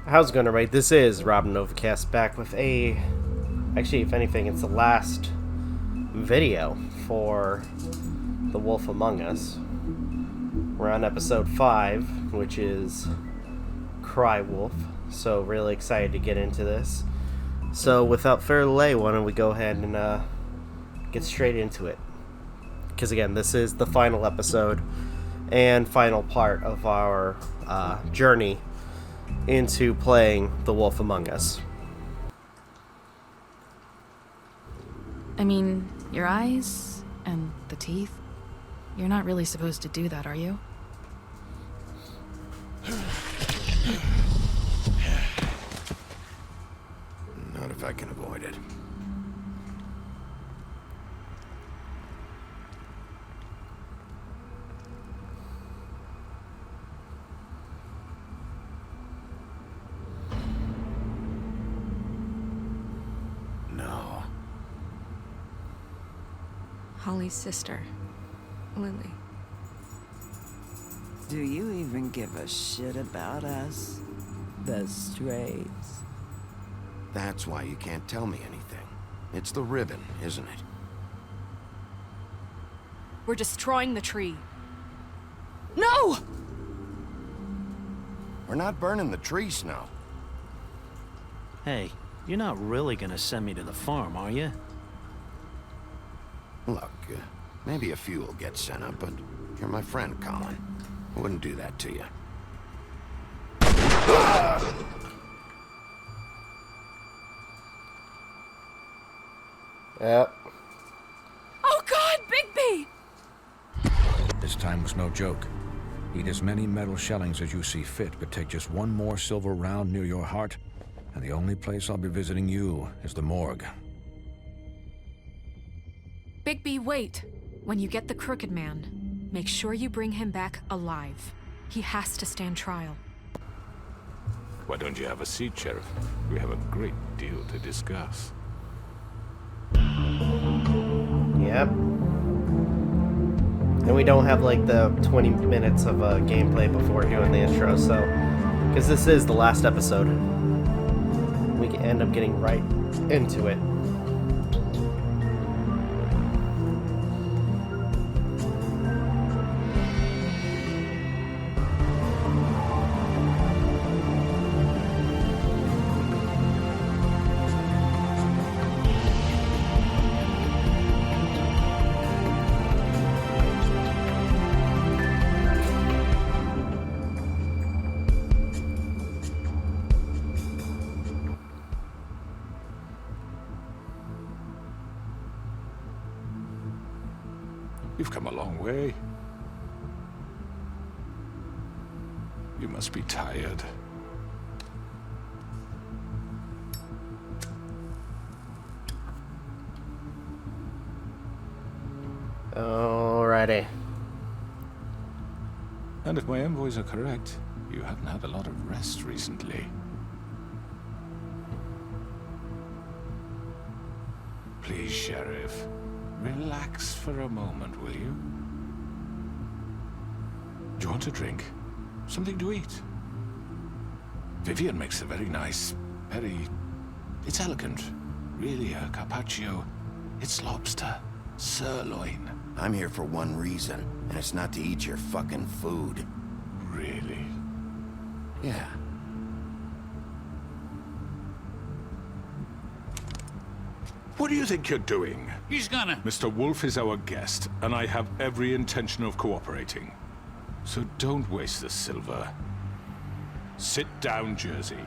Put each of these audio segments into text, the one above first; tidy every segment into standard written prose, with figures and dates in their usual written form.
How's it going, everybody? This is Novakast back with a... Actually, if anything, it's the last video for The Wolf Among Us. We're on episode 5, which is Cry Wolf. So, really excited to get into this. So, without further delay, why don't we go ahead and get straight into it. Because, again, this is the final episode and final part of our journey into playing The Wolf Among Us. I mean, your eyes and the teeth. You're not really supposed to do that, are you? Not if I can avoid it. No. Holly's sister, Lily. Do you even give a shit about us? The strays. That's why you can't tell me anything. It's the ribbon, isn't it? We're destroying the tree. No! We're not burning the tree, Snow. Hey, you're not really gonna send me to the farm, are you? Look, maybe a few will get sent up, but you're my friend, Colin. I wouldn't do that to you. Yep. Oh God, Bigby! This time was no joke. Eat as many metal shellings as you see fit, but take just one more silver round near your heart, and the only place I'll be visiting you is the morgue. Bigby, wait. When you get the Crooked Man, make sure you bring him back alive. He has to stand trial. Why don't you have a seat, Sheriff? We have a great deal to discuss. Yep. And we don't have like the 20 minutes of gameplay before doing the intro, so... Because this is the last episode. We can end up getting right into it. You've come a long way. You must be tired. Alrighty. And if my envoys are correct, you haven't had a lot of rest recently. Please, Sheriff. Relax for a moment, will you? Do you want a drink? Something to eat? Vivian makes a very nice, it's elegant. Really, a carpaccio. It's lobster. Sirloin. I'm here for one reason, and it's not to eat your fucking food. Really? Yeah. What do you think you're doing? He's gonna... Mr. Wolf is our guest, and I have every intention of cooperating. So don't waste the silver. Sit down, Jersey.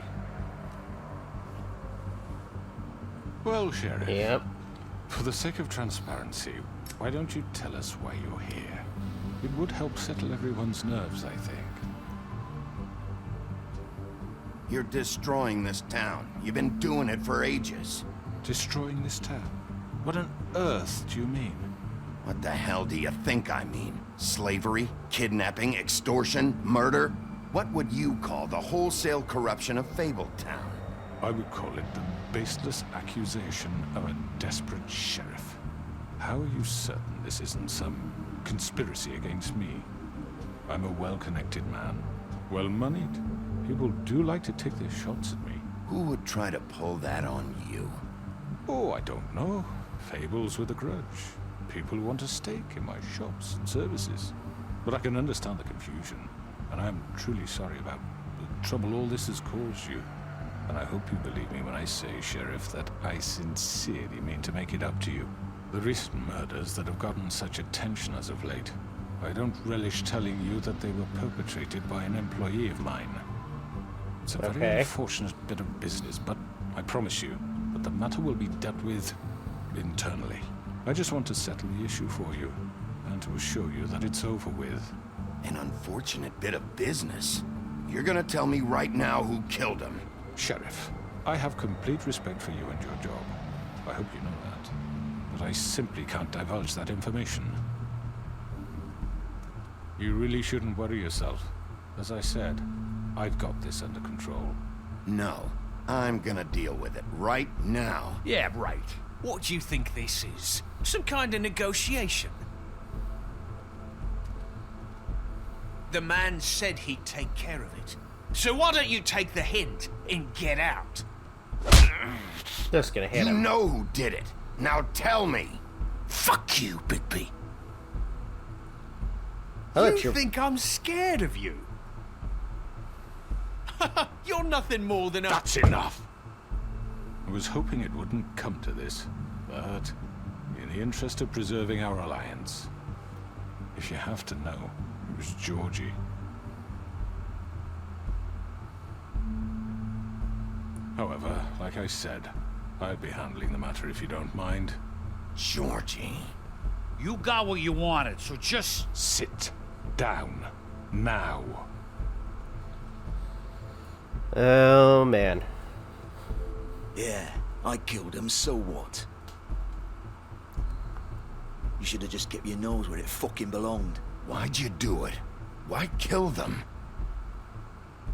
Well, Sheriff. Yep. For the sake of transparency, why don't you tell us why you're here? It would help settle everyone's nerves, I think. You're destroying this town. You've been doing it for ages. Destroying this town? What on earth do you mean? What the hell do you think I mean? Slavery? Kidnapping? Extortion? Murder? What would you call the wholesale corruption of Fabletown? I would call it the baseless accusation of a desperate sheriff. How are you certain this isn't some conspiracy against me? I'm a well-connected man. well-moneyed. People do like to take their shots at me. Who would try to pull that on you? Oh, I don't know. Fables with a grudge. People who want a stake in my shops and services. But I can understand the confusion, and I'm truly sorry about the trouble all this has caused you. And I hope you believe me when I say, Sheriff, that I sincerely mean to make it up to you. The recent murders that have gotten such attention as of late, I don't relish telling you that they were perpetrated by an employee of mine. It's a very unfortunate bit of business, but I promise you that the matter will be dealt with internally. I just want to settle the issue for you, and to assure you that it's over with. An unfortunate bit of business? You're gonna tell me right now who killed him? Sheriff, I have complete respect for you and your job. I hope you know that. But I simply can't divulge that information. You really shouldn't worry yourself. As I said, I've got this under control. No, I'm gonna deal with it right now. Yeah, right. What do you think this is? Some kind of negotiation? The man said he'd take care of it. So why don't you take the hint and get out? Just gonna hit You him. know who did it. Now tell me. Fuck you, Bigby. You think I'm scared of you? You're nothing more than a... That's enough! I was hoping it wouldn't come to this, but in the interest of preserving our alliance, if you have to know, it was Georgie. However, like I said, I'd be handling the matter if you don't mind. Georgie. You got what you wanted, so just... Sit down. Now. Oh, man. Yeah, I killed him, so what? You should have just kept your nose where it fucking belonged. Why'd you do it? Why kill them?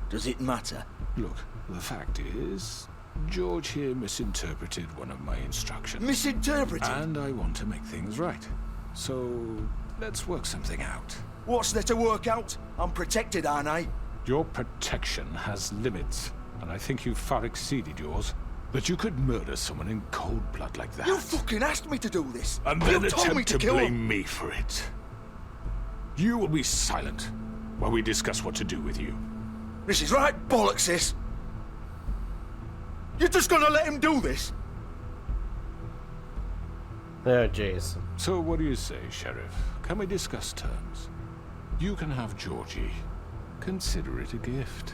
Does it matter? Look, the fact is, George here misinterpreted one of my instructions. Misinterpreted? And I want to make things right. So, let's work something out. What's there to work out? I'm protected, aren't I? Your protection has limits, and I think you've far exceeded yours. But you could murder someone in cold blood like that. You fucking asked me to do this. And you then told me attempt to to kill blame him. me for it. You will be silent while we discuss what to do with you. This is right bollocks, sis. You're just gonna let him do this? Oh, jeez. So what do you say, Sheriff? Can we discuss terms? You can have Georgie. Consider it a gift,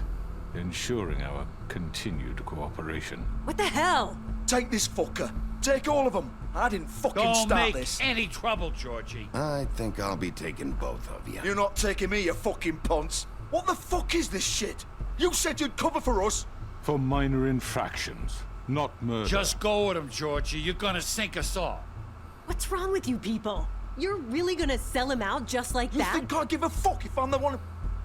ensuring our continued cooperation. What the hell? Take this fucker. Take all of them. I didn't fucking Don't start make this. any trouble, Georgie. I think I'll be taking both of you. You're not taking me, you fucking ponce. What the fuck is this shit? You said you'd cover for us. For minor infractions, not murder. Just go with him, Georgie. You're gonna sink us all. What's wrong with you people? You're really gonna sell him out just like You that? think I give a fuck if I'm the one?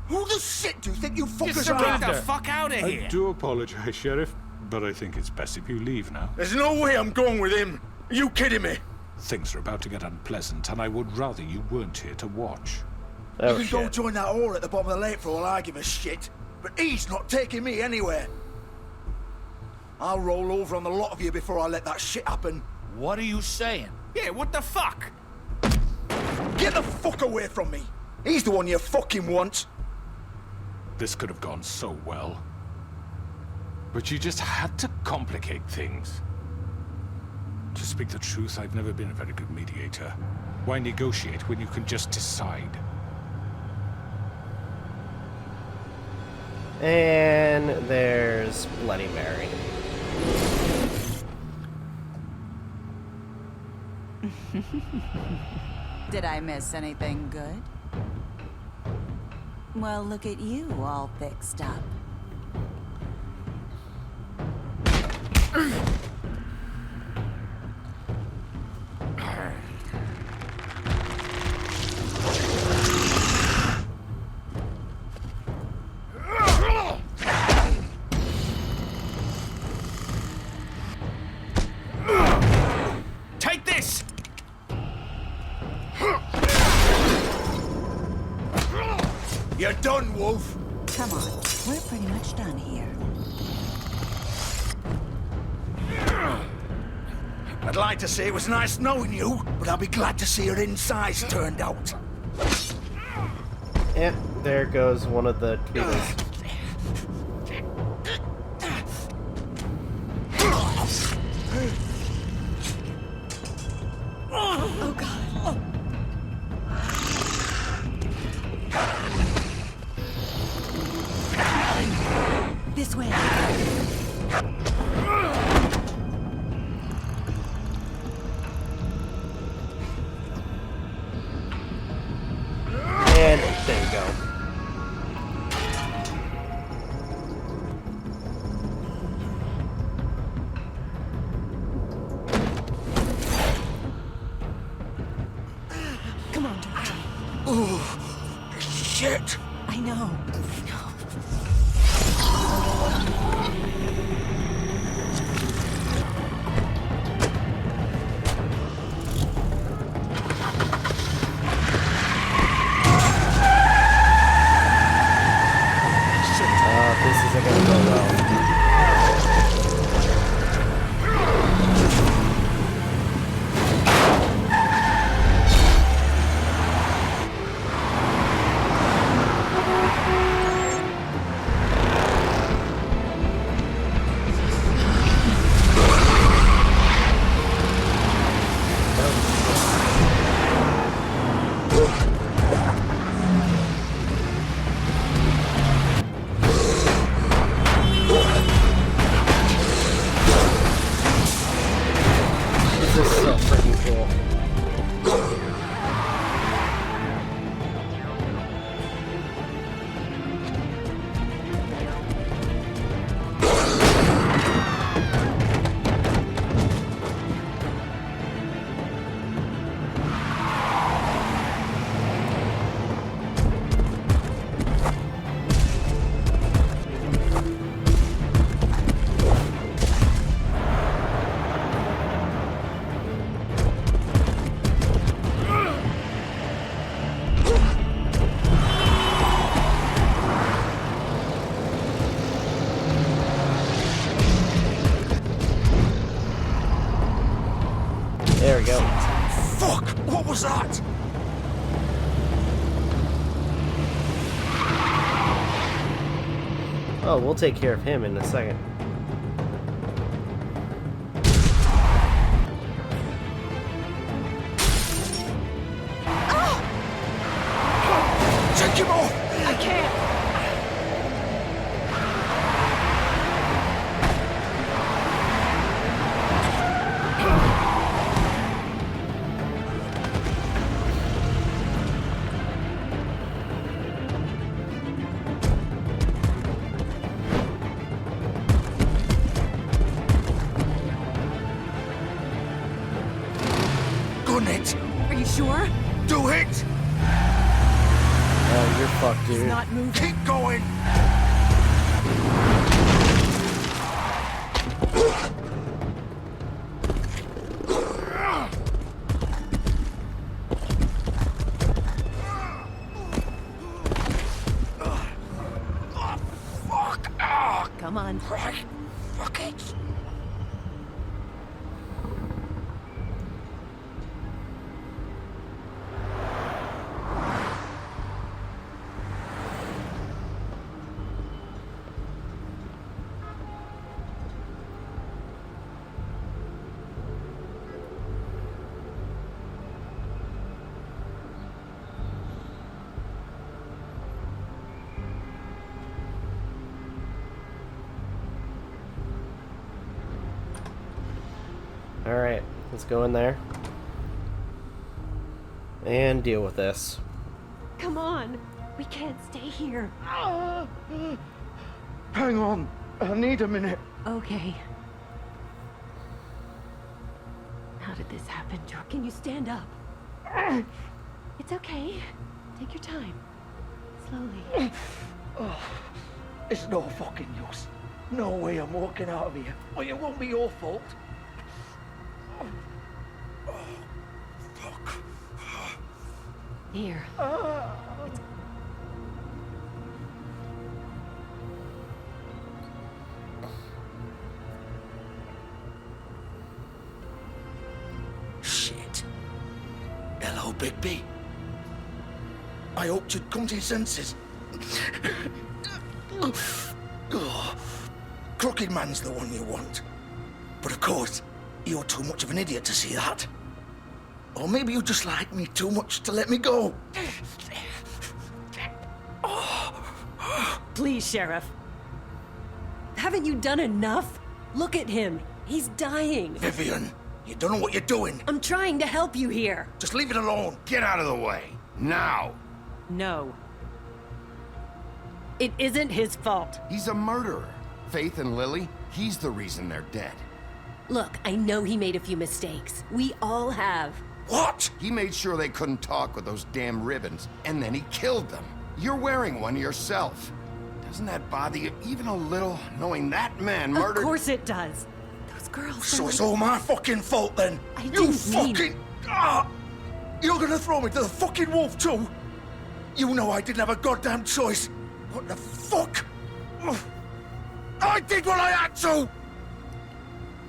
Who the shit do you think you fuckers Get are? the fuck out of here. I do apologize, Sheriff, but I think it's best if you leave now. There's no way I'm going with him. Are you kidding me? Things are about to get unpleasant, and I would rather you weren't here to watch. Oh, You can go shit. join that whore at the bottom of the lake for all I give a shit. But he's not taking me anywhere. I'll roll over on the lot of you before I let that shit happen. What are you saying? Yeah, what the fuck? Get the fuck away from me. He's the one you fucking want. This could have gone so well. But you just had to complicate things. To speak the truth, I've never been a very good mediator. Why negotiate when you can just decide? And there's Bloody Mary. Did I miss anything good? Well, look at you all fixed up. Take this! You're done, Wolf. Come on, we're pretty much done here. I'd like to say it was nice knowing you, but I'll be glad to see your insides turned out. Yep, there goes one of the tweeters. Oh, God. This way. And there you go. Come on, Georgie. Oh, shit! I know. This isn't gonna go well. This is so freaking cool. There we go. Fuck! What was that? Oh, we'll take care of him in a second. Take him off! I can't. Gun it! Are you sure? Do it! Oh, you're fucked, He's dude. not moving. Keep going! Fuck! Ah! Come on. Right. Fuck it! Alright, let's go in there. And deal with this. Come on. We can't stay here. Hang on. I need a minute. Okay. How did this happen, George? Can you stand up? It's okay. Take your time. Slowly. It's no fucking use. No way I'm walking out of here. Well, it won't be your fault. Fuck. Here. shit. Hello, Bigby. I hoped you'd come to your senses. Oh, Crooked Man's the one you want. But of course, you're too much of an idiot to see that. Or maybe you just like me too much to let me go. Please, Sheriff. Haven't you done enough? Look at him. He's dying. Vivian, you don't know what you're doing. I'm trying to help you here. Just leave it alone. Get out of the way. Now. No. It isn't his fault. He's a murderer. Faith and Lily, he's the reason they're dead. Look, I know he made a few mistakes. We all have. What? He made sure they couldn't talk with those damn ribbons, and then he killed them. You're wearing one yourself. Doesn't that bother you even a little, knowing that man murdered— Of course it does. Those girls— So it's all my fucking fault then? I You didn't fucking— mean— You're gonna throw me to the fucking wolf too? You know I didn't have a goddamn choice. What the fuck? I did what I had to!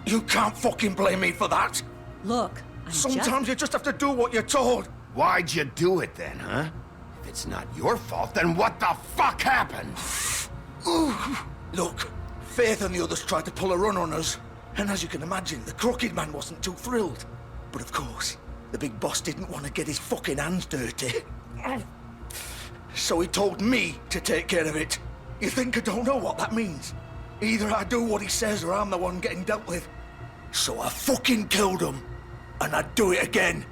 You can't fucking blame me for that. Look, Sometimes you just have to do what you're told. Why'd you do it then, huh? If it's not your fault, then what the fuck happened? Look, Faith and the others tried to pull a run on us. And as you can imagine, the Crooked Man wasn't too thrilled. But of course, the big boss didn't want to get his fucking hands dirty. So he told me to take care of it. You think I don't know what that means? Either I do what he says or I'm the one getting dealt with. So I fucking killed him. And I'd do it again.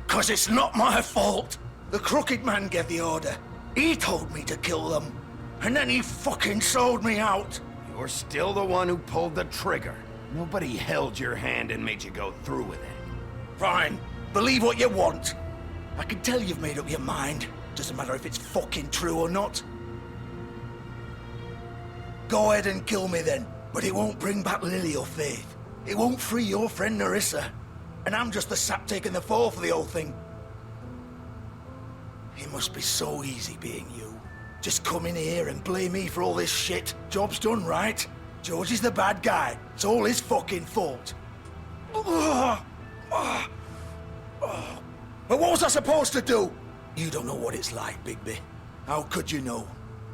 'Cause it's not my fault. The Crooked Man gave the order. He told me to kill them. And then he fucking sold me out. You're still the one who pulled the trigger. Nobody held your hand and made you go through with it. Fine. Believe what you want. I can tell you've made up your mind. Doesn't matter if it's fucking true or not. Go ahead and kill me then. But it won't bring back Lily or Faith. It won't free your friend Nerissa. And I'm just the sap taking the fall for the whole thing. It must be so easy being you. Just come in here and blame me for all this shit. Job's done, right? George is the bad guy. It's all his fucking fault. But what was I supposed to do? You don't know what it's like, Bigby. How could you know?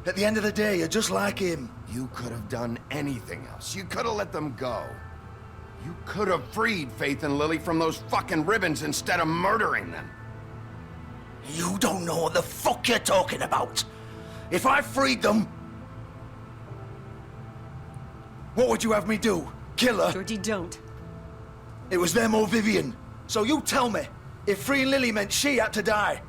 At the end of the day, you're just like him. You could have done anything else. You could have let them go. You could have freed Faith and Lily from those fucking ribbons instead of murdering them. You don't know what the fuck you're talking about. If I freed them... What would you have me do? Kill her? Georgie, don't. It was them or Vivian. So you tell me, if freeing Lily meant she had to die.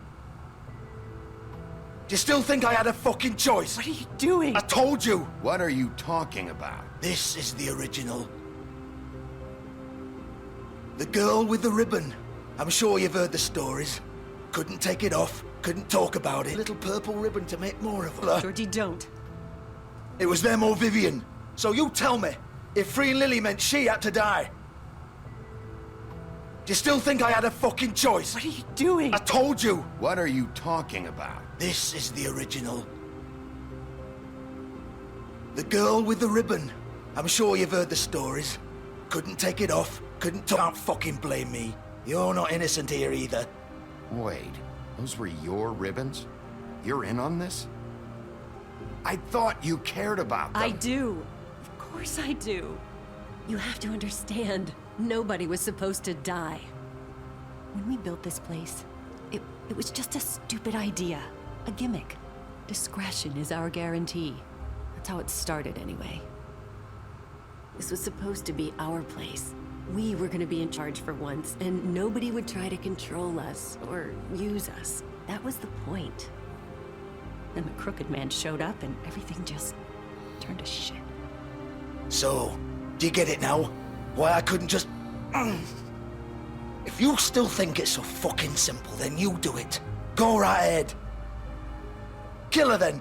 Do you still think I had a fucking choice? What are you doing? I told you. What are you talking about? This is the original. The girl with the ribbon. I'm sure you've heard the stories. Couldn't take it off, couldn't talk about it. Little purple ribbon to make more of her. Georgie, don't. It was them or Vivian. So you tell me, if freeing Lily meant she had to die. Do you still think I had a fucking choice? What are you doing? I told you. What are you talking about? This is the original. The girl with the ribbon. I'm sure you've heard the stories. Couldn't take it off, couldn't talk. Can't fucking blame me. You're not innocent here either. Wait, those were your ribbons? You're in on this? I thought you cared about them. I do. Of course I do. You have to understand, nobody was supposed to die. When we built this place, it was just a stupid idea. A gimmick. Discretion is our guarantee. That's how it started anyway. This was supposed to be our place. We were gonna be in charge for once, and nobody would try to control us or use us. That was the point. Then the Crooked Man showed up and everything just turned to shit. So, do you get it now? Why I couldn't just... If you still think it's so fucking simple, then you do it. Go right ahead. Kill her then.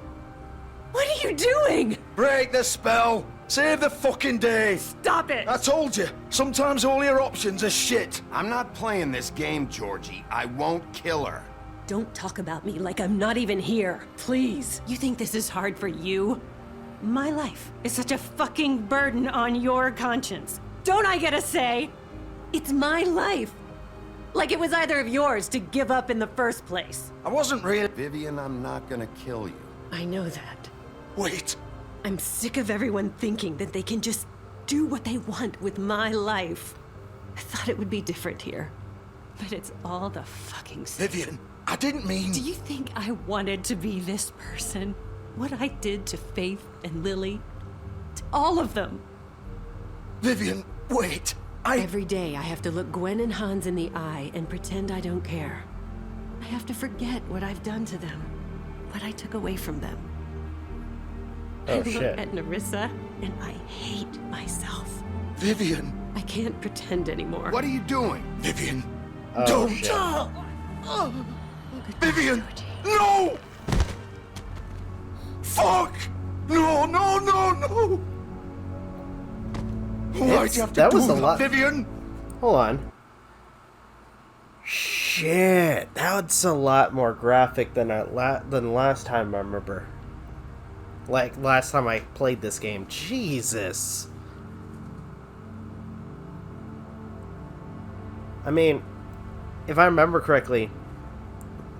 What are you doing? Break the spell. Save the fucking day. Stop it. I told you, sometimes all your options are shit. I'm not playing this game, Georgie. I won't kill her. Don't talk about me like I'm not even here. Please. You think this is hard for you? My life is such a fucking burden on your conscience. Don't I get a say? It's my life. Like it was either of yours to give up in the first place. I wasn't really... Vivian, I'm not gonna kill you. I know that. Wait. I'm sick of everyone thinking that they can just do what they want with my life. I thought it would be different here. But it's all the fucking same. Vivian, I didn't mean... Do you think I wanted to be this person? What I did to Faith and Lily? To all of them? Vivian, wait. Every day I have to look Gwen and Hans in the eye and pretend I don't care. I have to forget what I've done to them. What I took away from them. Oh, I look shit. at Nerissa and I hate myself. Vivian. I can't pretend anymore. What are you doing? Vivian, Oh, don't. shit. Vivian, no! Fuck! No, no, no, no! Why'd you have to That do was a that, lot. Vivian? Hold on. Shit, that's a lot more graphic than last time I remember. Like last time I played this game. Jesus. I mean, if I remember correctly,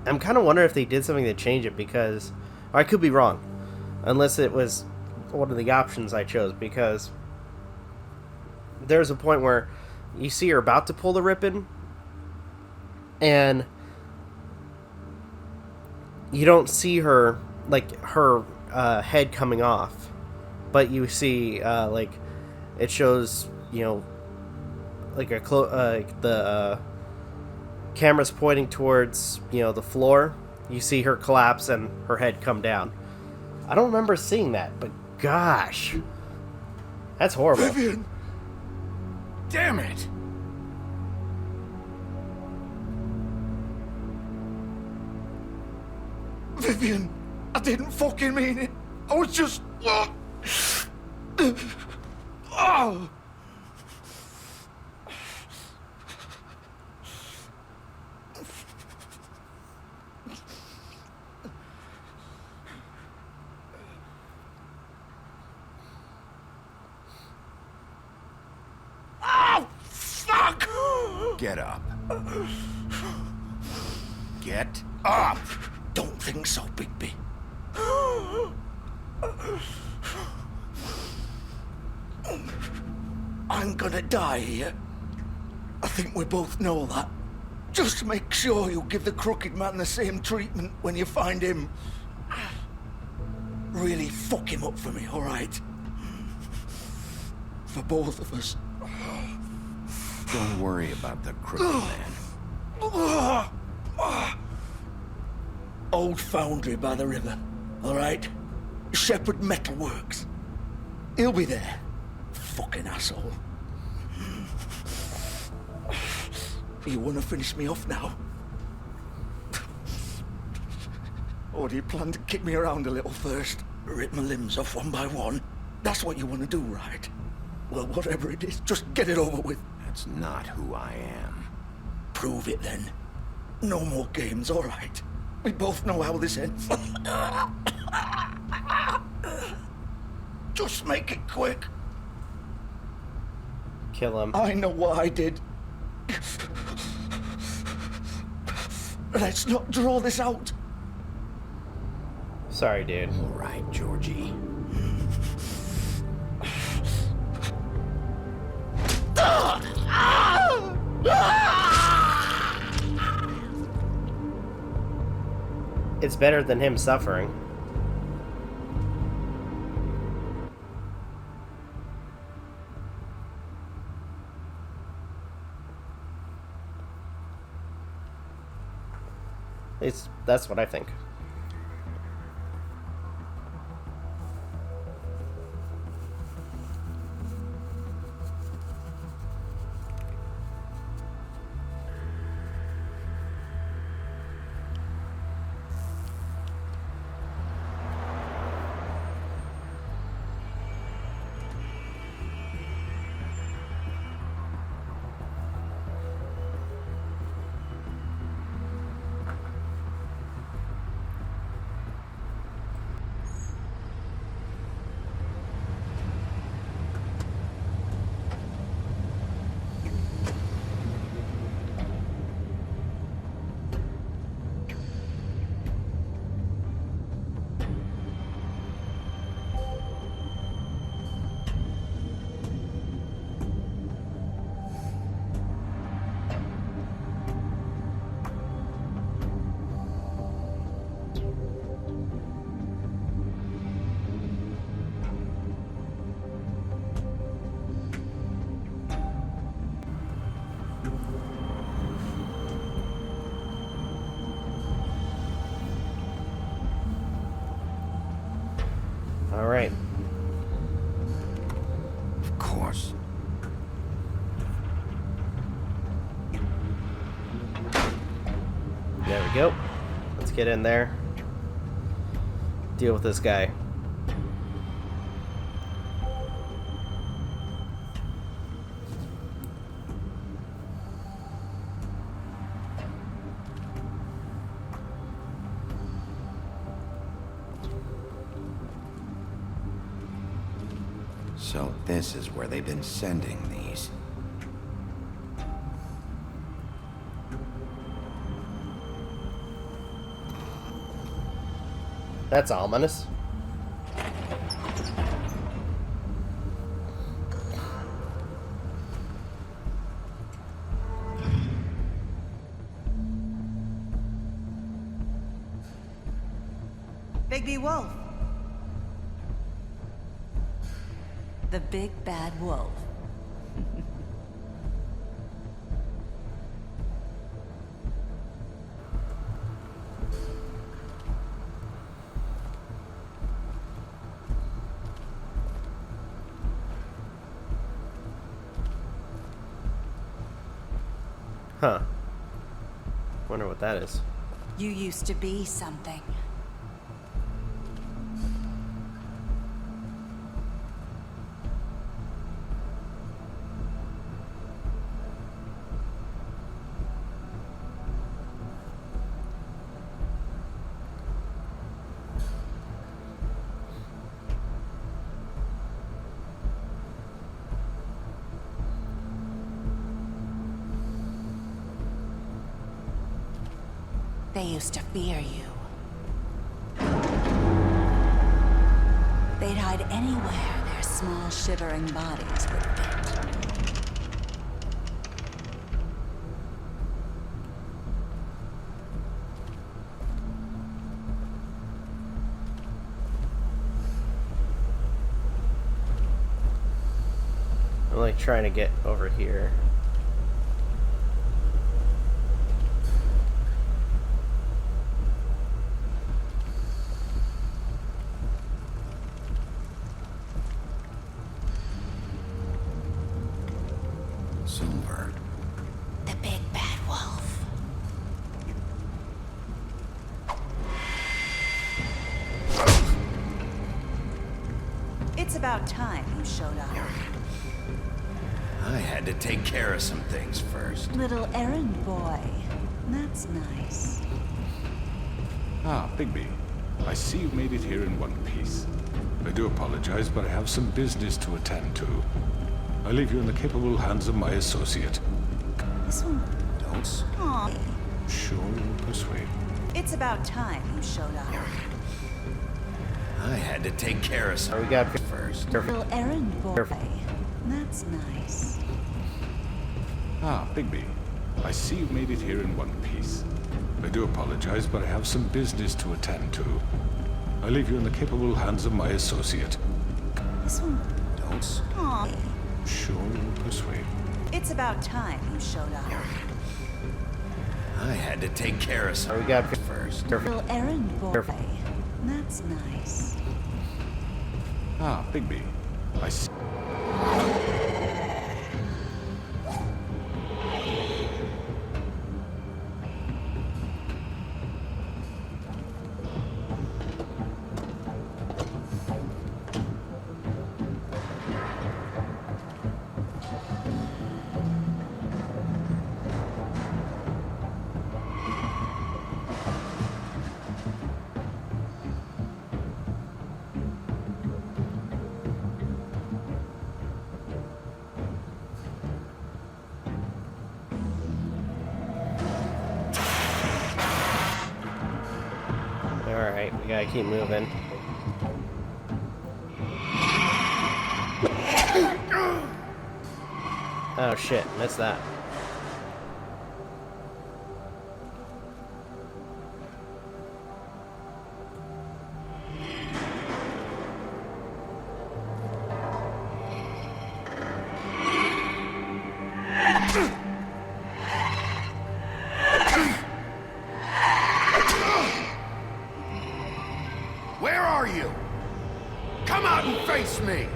I'm kind of wondering if they did something to change it because, or I could be wrong, unless it was one of the options I chose, because there's a point where you see her about to pull the ribbon and you don't see her, like, her head coming off, but you see, like, it shows, you know, like the camera's pointing towards, you know, the floor. You see her collapse and her head come down. I don't remember seeing that, but gosh, that's horrible. Vivian! Damn it! Vivian, I didn't fucking mean it. I was just... Oh! Oh, fuck! Get up. Get up! Don't think so, Bigby. I'm gonna die here. I think we both know that. Just make sure you give the crooked man the same treatment when you find him. Really fuck him up for me, alright? For both of us. Don't worry about the crooked man. Old foundry by the river, alright? Shepherd Metalworks. He'll be there. Fucking asshole. You wanna finish me off now? Or do you plan to kick me around a little first? Rip my limbs off one by one? That's what you wanna do, right? Well, whatever it is, just get it over with. That's not who I am. Prove it then. No more games, alright? We both know how this ends. Just make it quick. Kill him. I know what I did. Let's not draw this out. Sorry, dude. All right, Georgie. It's better than him suffering. That's what I think. Alright. Of course. There we go. Let's get in there. Deal with this guy. So this is where they've been sending these. That's ominous. Bigby Wolf. The big bad wolf. Huh. Wonder what that is. You used to be something. They used to fear you. They'd hide anywhere their small, shivering bodies would fit. I'm like trying to get over here. Silver. The big bad wolf. It's about time you showed up. I had to take care of some things first. Little errand boy. That's nice. Ah, Bigby. I see you made it here in one piece. I do apologize, but I have some business to attend to. I leave you in the capable hands of my associate. This one. Don't. Aw. Sure will persuade. It's about time you showed up. I had to take care of some We got first. Little errand boy. That's nice. Ah, Bigby. I see you made it here in one piece. I do apologize, but I have some business to attend to. I leave you in the capable hands of my associate. This one. Don't. Aw. Sure will persuade. It's about time you showed up. I had to take care of some We got first. Little errand boy. That's nice. Ah, Bigby. I see. Alright, we gotta keep moving. Oh shit, missed that. Where are you? Come out and face me!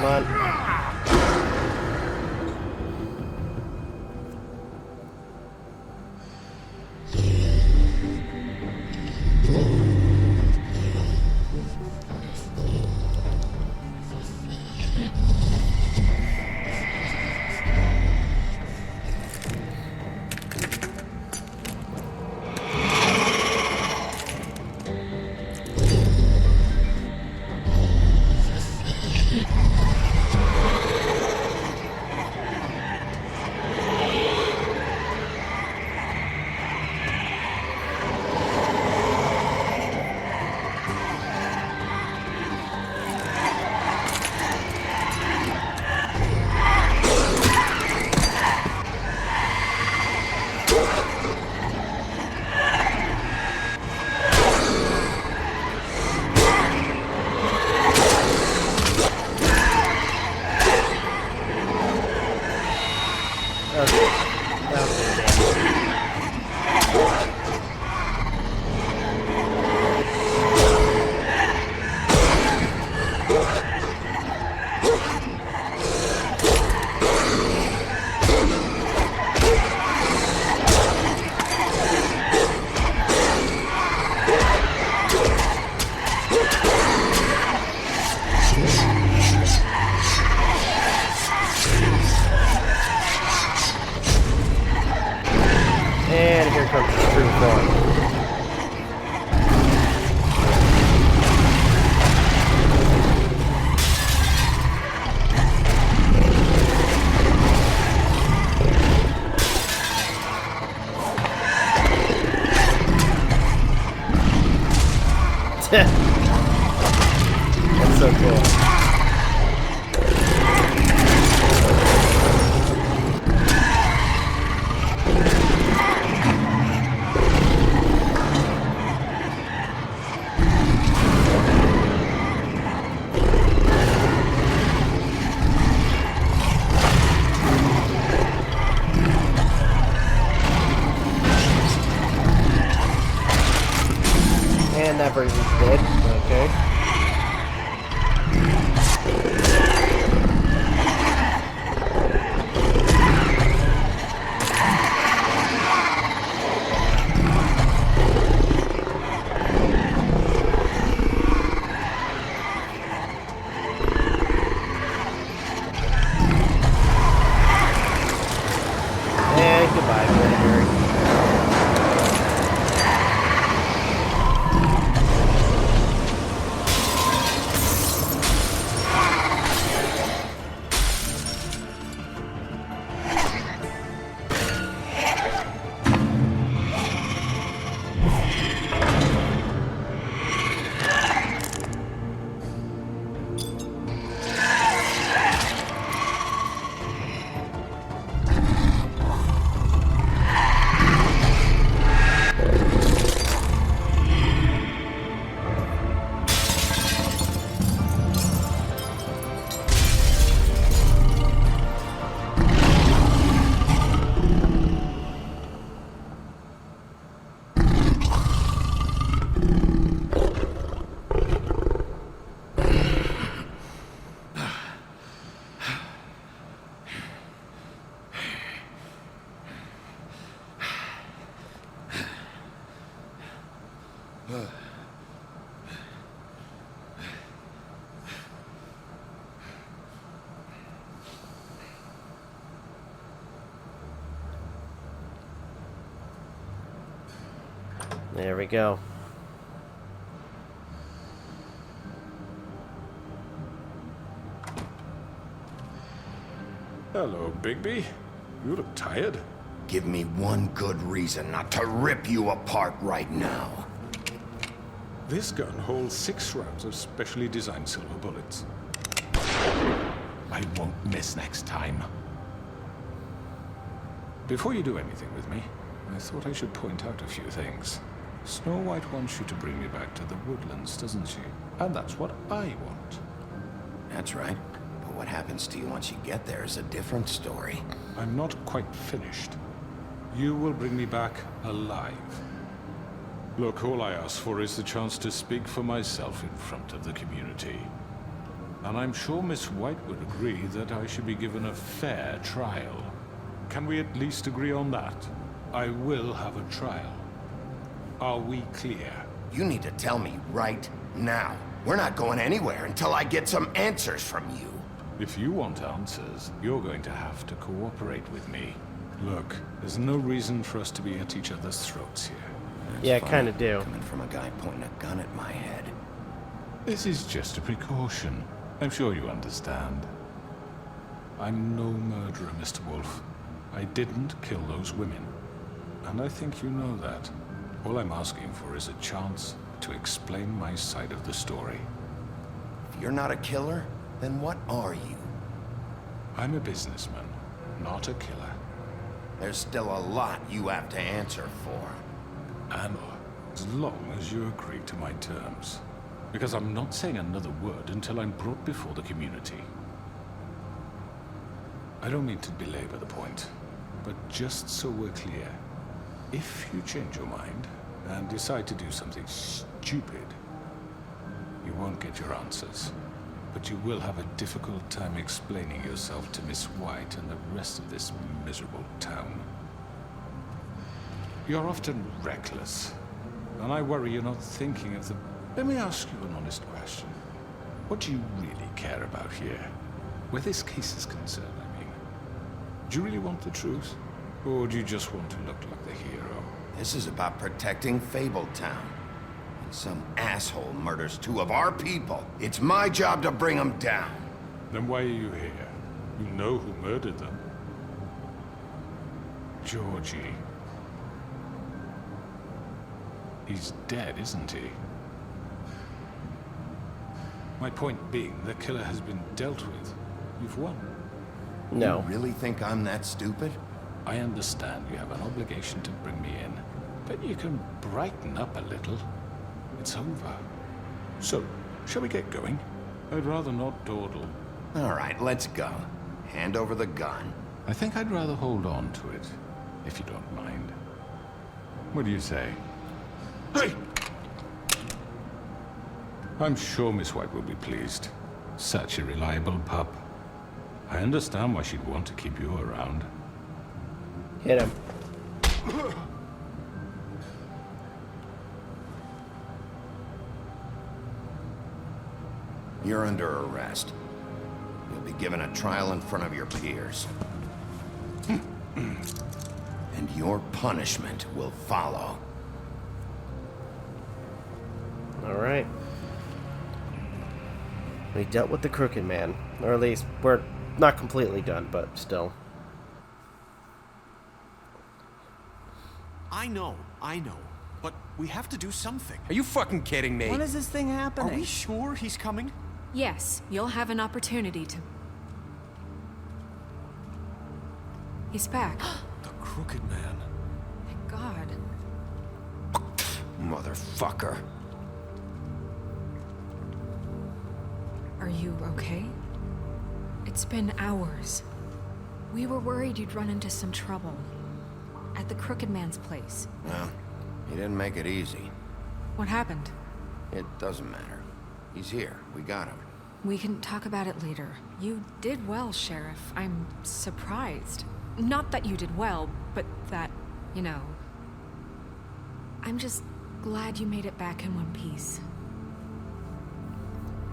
Come on. And here comes the true form. That's so cool. And that person's dead. Okay. And goodbye, Glenn. There we go. Hello, Bigby. You look tired. Give me one good reason not to rip you apart right now. This gun holds 6 rounds of specially designed silver bullets. I won't miss next time. Before you do anything with me, I thought I should point out a few things. Snow White wants you to bring me back to the woodlands, doesn't she? And that's what I want. That's right. But what happens to you once you get there is a different story. I'm not quite finished. You will bring me back alive. Look, all I ask for is the chance to speak for myself in front of the community. And I'm sure Miss White would agree that I should be given a fair trial. Can we at least agree on that? I will have a trial. Are we clear? You need to tell me right now. We're not going anywhere until I get some answers from you. If you want answers, you're going to have to cooperate with me. Look, there's no reason for us to be at each other's throats here. That's Yeah, funny, kind of do. Coming from a guy pointing a gun at my head. This is just a precaution. I'm sure you understand. I'm no murderer, Mr. Wolf. I didn't kill those women. And I think you know that. All I'm asking for is a chance to explain my side of the story. If you're not a killer, then what are you? I'm a businessman, not a killer. There's still a lot you have to answer for. And as long as you agree to my terms. Because I'm not saying another word until I'm brought before the community. I don't mean to belabor the point, but just so we're clear, if you change your mind and decide to do something stupid, you won't get your answers. But you will have a difficult time explaining yourself to Miss White and the rest of this miserable town. You're often reckless, and I worry you're not thinking of the... Let me ask you an honest question. What do you really care about here? Where this case is concerned, I mean. Do you really want the truth? Or do you just want to look like the hero? This is about protecting Fabletown. And some asshole murders 2 of our people. It's my job to bring them down. Then why are you here? You know who murdered them. Georgie. He's dead, isn't he? My point being, the killer has been dealt with. You've won. No. You really think I'm that stupid? I understand you have an obligation to bring me in, but you can brighten up a little. It's over. So, shall we get going? I'd rather not dawdle. All right, let's go. Hand over the gun. I think I'd rather hold on to it, if you don't mind. What do you say? Hey! I'm sure Miss White will be pleased. Such a reliable pup. I understand why she'd want to keep you around. Hit him. You're under arrest. You'll be given a trial in front of your peers. And your punishment will follow. All right. We dealt with the Crooked Man. Or at least, we're not completely done, but still. I know. But we have to do something. Are you fucking kidding me? When is this thing happening? Are we sure he's coming? Yes, you'll have an opportunity to... He's back. The Crooked Man. Thank God. Motherfucker. Are you okay? It's been hours. We were worried you'd run into some trouble. At the Crooked Man's place. Well, he didn't make it easy. What happened? It doesn't matter. He's here. We got him. We can talk about it later. You did well, Sheriff. I'm surprised. Not that you did well, but that, you know... I'm just glad you made it back in one piece.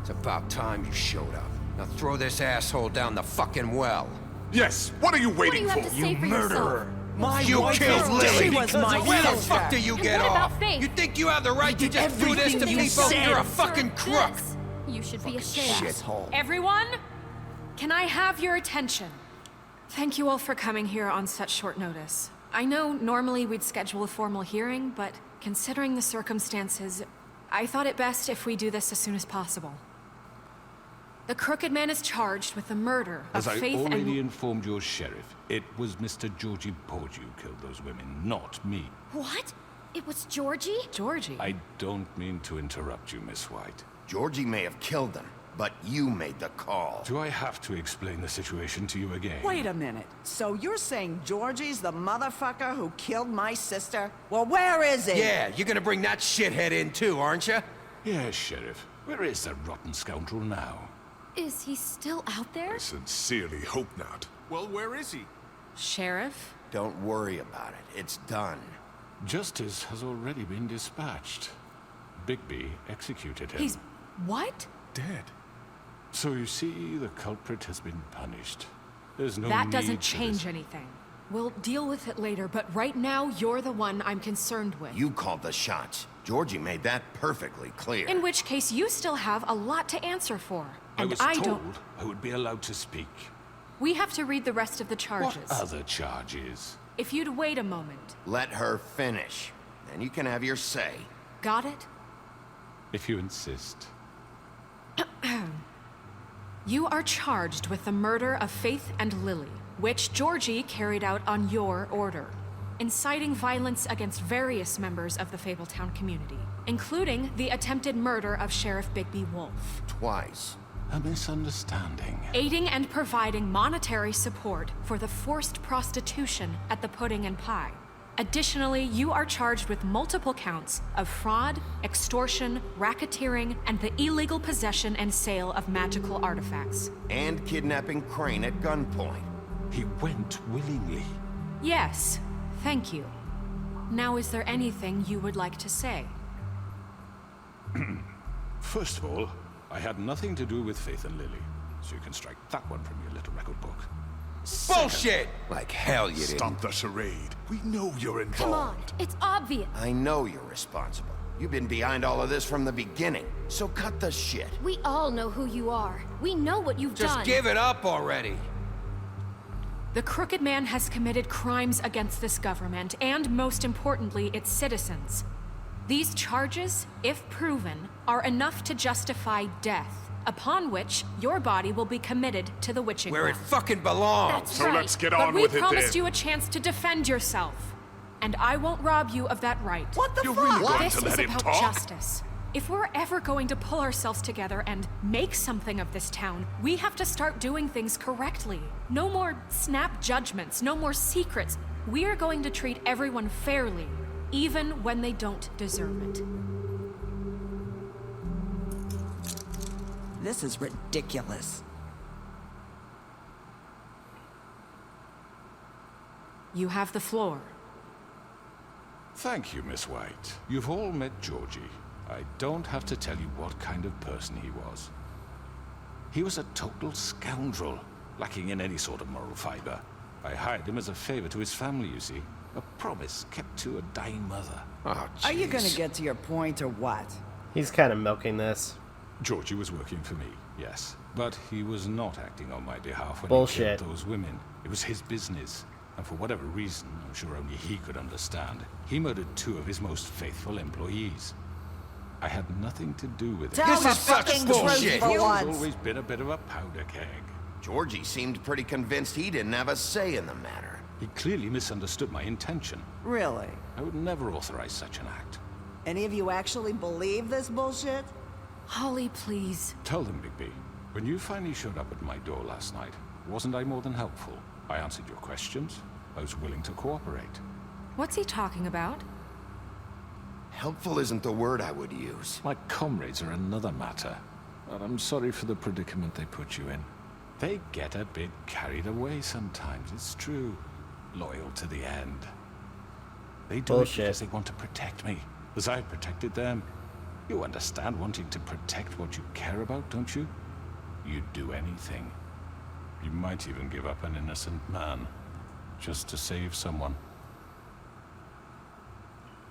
It's about time you showed up. Now throw this asshole down the fucking well. Yes! What are you waiting What do you have to say for yourself? You killed Lily! was my Where the sister. fuck do you get And what off? about Phayn? You think you have the right to did just do this to everything you people? said. You're a fucking crook! You should be ashamed. Shithole. Everyone, can I have your attention? Thank you all for coming here on such short notice. I know normally we'd schedule a formal hearing, but considering the circumstances, I thought it best if we do this as soon as possible. The Crooked Man is charged with the murder of As I Faith already and... informed your sheriff, it was Mr. Georgie Porgy who killed those women, not me. What? It was Georgie? Georgie? I don't mean to interrupt you, Miss White. Georgie may have killed them, but you made the call. Do I have to explain the situation to you again? Wait a minute. So you're saying Georgie's the motherfucker who killed my sister? Well, where is he? Yeah, you're gonna bring that shithead in too, aren't you? Yes, Sheriff. Where is that rotten scoundrel now? Is he still out there? I sincerely hope not. Well, where is he? Sheriff? Don't worry about it. It's done. Justice has already been dispatched. Bigby executed him. He's... what? Dead. So you see, the culprit has been punished. There's no That need doesn't for change this. anything. We'll deal with it later, but right now, you're the one I'm concerned with. You called the shots. Georgie made that perfectly clear. In which case, you still have a lot to answer for. I And was I told don't... I would be allowed to speak. We have to read the rest of the charges. What other charges? If you'd wait a moment. Let her finish. Then you can have your say. Got it? If you insist. You are charged with the murder of Faith and Lily, which Georgie carried out on your order, inciting violence against various members of the Fabletown community, including the attempted murder of Sheriff Bigby Wolf. Twice. A misunderstanding. Aiding and providing monetary support for the forced prostitution at the Pudding and Pie. Additionally, you are charged with multiple counts of fraud, extortion, racketeering, and the illegal possession and sale of magical artifacts. And kidnapping Crane at gunpoint. He went willingly. Yes, thank you. Now, is there anything you would like to say? First of all, I had nothing to do with Faith and Lily, so you can strike that one from your little record book. Bullshit! Like hell you didn't. Stop the charade. We know you're involved. Come on, it's obvious. I know you're responsible. You've been behind all of this from the beginning, so cut the shit. We all know who you are. We know what you've done. Just give it up already. The Crooked Man has committed crimes against this government, and most importantly, its citizens. These charges, if proven, are enough to justify death, upon which your body will be committed to the witching Where it ground. fucking belongs. That's So right. let's get But on we with it promised then. you a chance to defend yourself, and I won't rob you of that right. What the You're fuck? really going This to is let him about talk? justice. If we're ever going to pull ourselves together and make something of this town, we have to start doing things correctly. No more snap judgments, no more secrets. We are going to treat everyone fairly, even when they don't deserve it. This is ridiculous. You have the floor. Thank you, Miss White. You've all met Georgie. I don't have to tell you what kind of person he was. He was a total scoundrel, lacking in any sort of moral fiber. I hired him as a favor to his family, you see. A promise kept to a dying mother. Oh, Are you jeez. gonna get to your point or what? He's kind of milking this. Georgie was working for me, yes. But he was not acting on my behalf when Bullshit. he killed those women. It was his business. And for whatever reason, I'm sure only he could understand, he murdered 2 of his most faithful employees. I had nothing to do with it. Tell This the is such fucking bullshit. truth for He's once. always been a bit of a powder keg. Georgie seemed pretty convinced he didn't have a say in the matter. He clearly misunderstood my intention. Really? I would never authorize such an act. Any of you actually believe this bullshit? Holly, please. Tell them, Bigby, when you finally showed up at my door last night, wasn't I more than helpful? I answered your questions. I was willing to cooperate. What's he talking about? Helpful isn't the word I would use. My comrades are another matter. And I'm sorry for the predicament they put you in. They get a bit carried away sometimes, it's true. Loyal to the end. They do Bullshit. it because they want to protect me, as I protected them. You understand wanting to protect what you care about, don't you? You'd do anything. You might even give up an innocent man, just to save someone.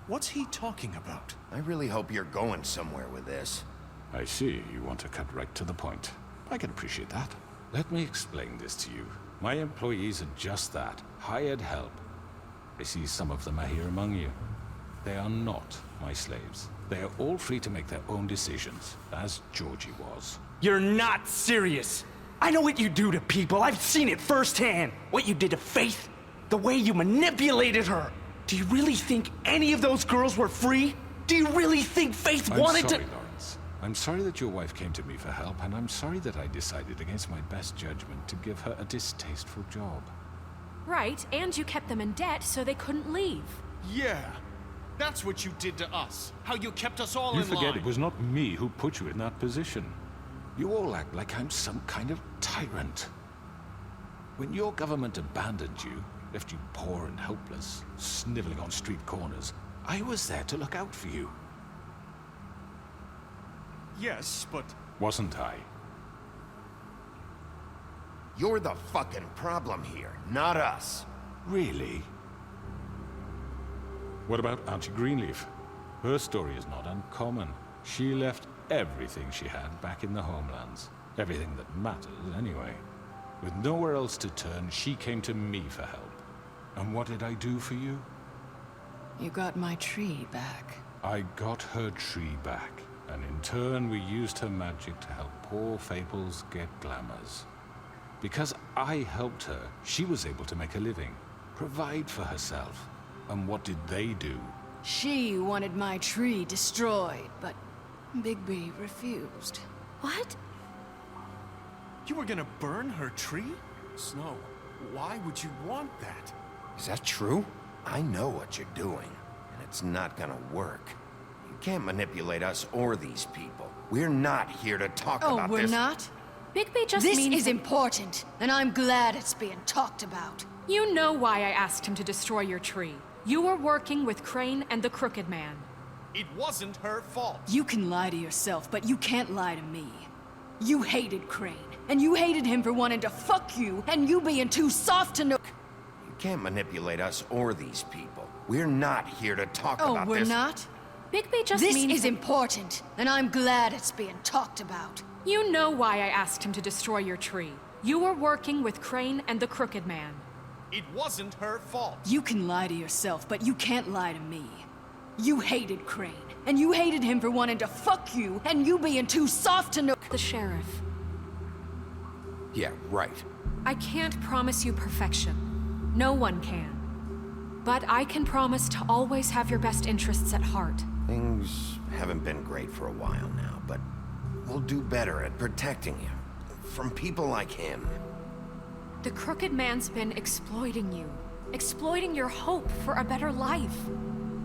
What's he talking about? I really hope you're going somewhere with this. I see you want to cut right to the point. I can appreciate that. Let me explain this to you. My employees are just that, hired help. I see some of them are here among you. They are not my slaves. They are all free to make their own decisions, as Georgie was. You're not serious. I know what you do to people. I've seen it firsthand. What you did to Faith. The way you manipulated her. Do you really think any of those girls were free? Do you really think Faith wanted to— I'm sorry, Lawrence. I'm sorry that your wife came to me for help, and I'm sorry that I decided against my best judgment to give her a distasteful job. Right, and you kept them in debt so they couldn't leave. Yeah, that's what you did to us. How you kept us all You in forget line. it was not me who put you in that position. You all act like I'm some kind of tyrant. When your government abandoned you, left you poor and helpless, sniveling on street corners, I was there to look out for you. Yes, but... Wasn't I? You're the fucking problem here, not us. Really? What about Auntie Greenleaf? Her story is not uncommon. She left everything she had back in the homelands. Everything that matters, anyway. With nowhere else to turn, she came to me for help. And what did I do for you? You got my tree back. I got her tree back. And in turn, we used her magic to help poor Fables get glamours. Because I helped her, she was able to make a living, provide for herself. And what did they do? She wanted my tree destroyed, but Bigby refused. What? You were gonna burn her tree? Snow, why would you want that? Is that true? I know what you're doing, and it's not gonna work. You can't manipulate us or these people. We're not here to talk about Oh, we're this. not? Bigby just This means is important, and I'm glad it's being talked about. You know why I asked him to destroy your tree. You were working with Crane and the Crooked Man. It wasn't her fault. You can lie to yourself, but you can't lie to me. You hated Crane, and you hated him for wanting to fuck you, and you being too soft to know— You can't manipulate us or these people. We're not here to talk about Oh, we're this. not? Bigby just This means— is important, and I'm glad it's being talked about. You know why I asked him to destroy your tree. You were working with Crane and the Crooked Man. It wasn't her fault. You can lie to yourself, but you can't lie to me. You hated Crane, and you hated him for wanting to fuck you, and you being too soft to know— The sheriff. Yeah, right. I can't promise you perfection. No one can. But I can promise to always have your best interests at heart. Things haven't been great for a while now, but we'll do better at protecting you. From people like him. The Crooked Man's been exploiting you. Exploiting your hope for a better life.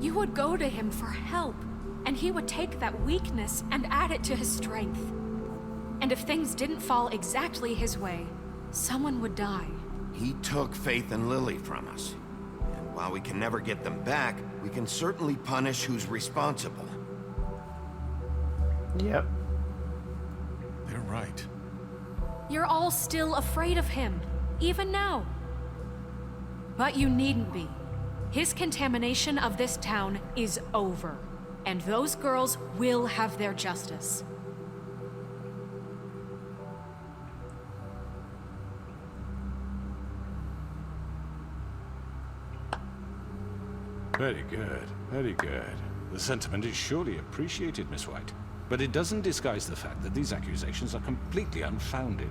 You would go to him for help, and he would take that weakness and add it to his strength. And if things didn't fall exactly his way, someone would die. He took Faith and Lily from us. And while we can never get them back, we can certainly punish who's responsible. Yep. They're right. You're all still afraid of him, even now. But you needn't be. His contamination of this town is over, and those girls will have their justice. Very good, very good. The sentiment is surely appreciated, Miss White. But it doesn't disguise the fact that these accusations are completely unfounded.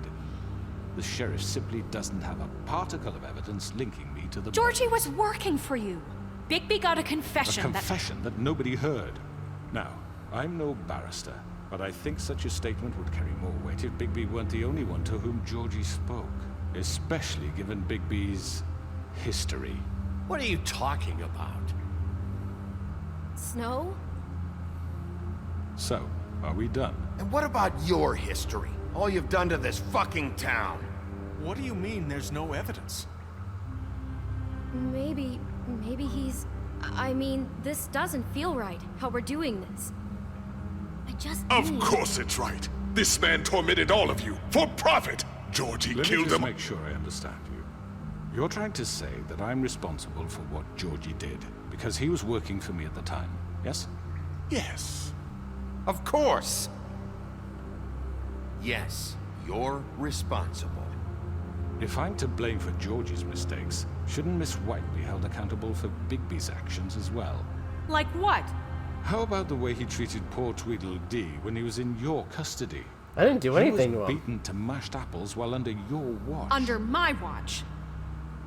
The sheriff simply doesn't have a particle of evidence linking me to the— Georgie was working for you. Bigby got a confession A confession that nobody heard. Now, I'm no barrister, but I think such a statement would carry more weight if Bigby weren't the only one to whom Georgie spoke. Especially given Bigby's history. What are you talking about? Snow? So, are we done? And what about your history? All you've done to this fucking town. What do you mean there's no evidence? Maybe he's... I mean, this doesn't feel right, how we're doing this. I just Of need- course it's right. This man tormented all of you for profit. Georgie Let me killed just them. make sure I understand you. You're trying to say that I'm responsible for what Georgie did, because he was working for me at the time, yes? Yes. Of course. Yes, you're responsible. If I'm to blame for Georgie's mistakes, shouldn't Miss White be held accountable for Bigby's actions as well? Like what? How about the way he treated poor Tweedledee when he was in your custody? I didn't do anything He to was him. beaten to mashed apples while under your watch. Under my watch.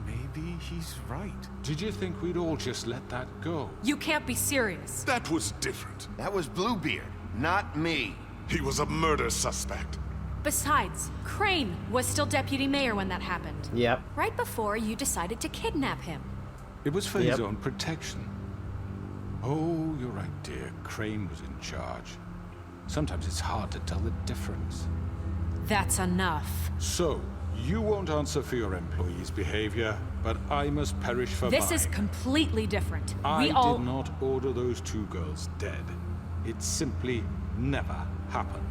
Maybe he's right. Did you think we'd all just let that go? You can't be serious. That was different. That was Bluebeard, not me. He was a murder suspect. Besides, Crane was still deputy mayor when that happened. Yep. Right before you decided to kidnap him. It was for his own protection. Oh, you're right, dear. Crane was in charge. Sometimes it's hard to tell the difference. That's enough. So, you won't answer for your employees' behavior, but I must perish for This mine. is completely different. I We all... did not order those 2 girls dead. It simply never happened.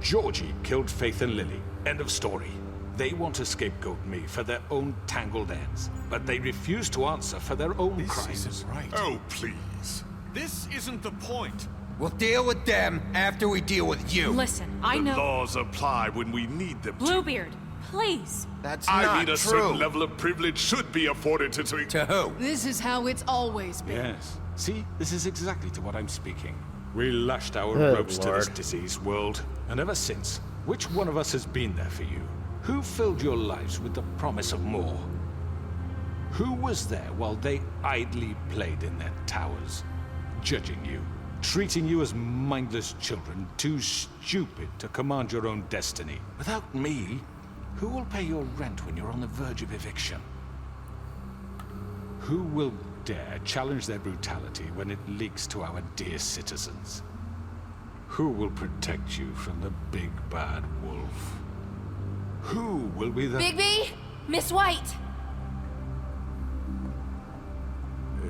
Georgie killed Phayn and Lily. End of story. They want to scapegoat me for their own tangled ends, but they refuse to answer for their own crimes. This isn't right. Oh, please. This isn't the point. We'll deal with them after we deal with you. Listen, I The know... laws apply when we need them to. Bluebeard, please. That's I not mean, a true. certain level of privilege should be afforded to To who? This is how it's always been. Yes. See, this is exactly to what I'm speaking. We lashed our Good ropes to Lord. this diseased world, and ever since, which one of us has been there for you? Who filled your lives with the promise of more? Who was there while they idly played in their towers, judging you, treating you as mindless children, too stupid to command your own destiny? Without me, who will pay your rent when you're on the verge of eviction? Who will dare challenge their brutality when it leaks to our dear citizens? Who will protect you from the big bad wolf? Who will be the... Bigby! Miss White!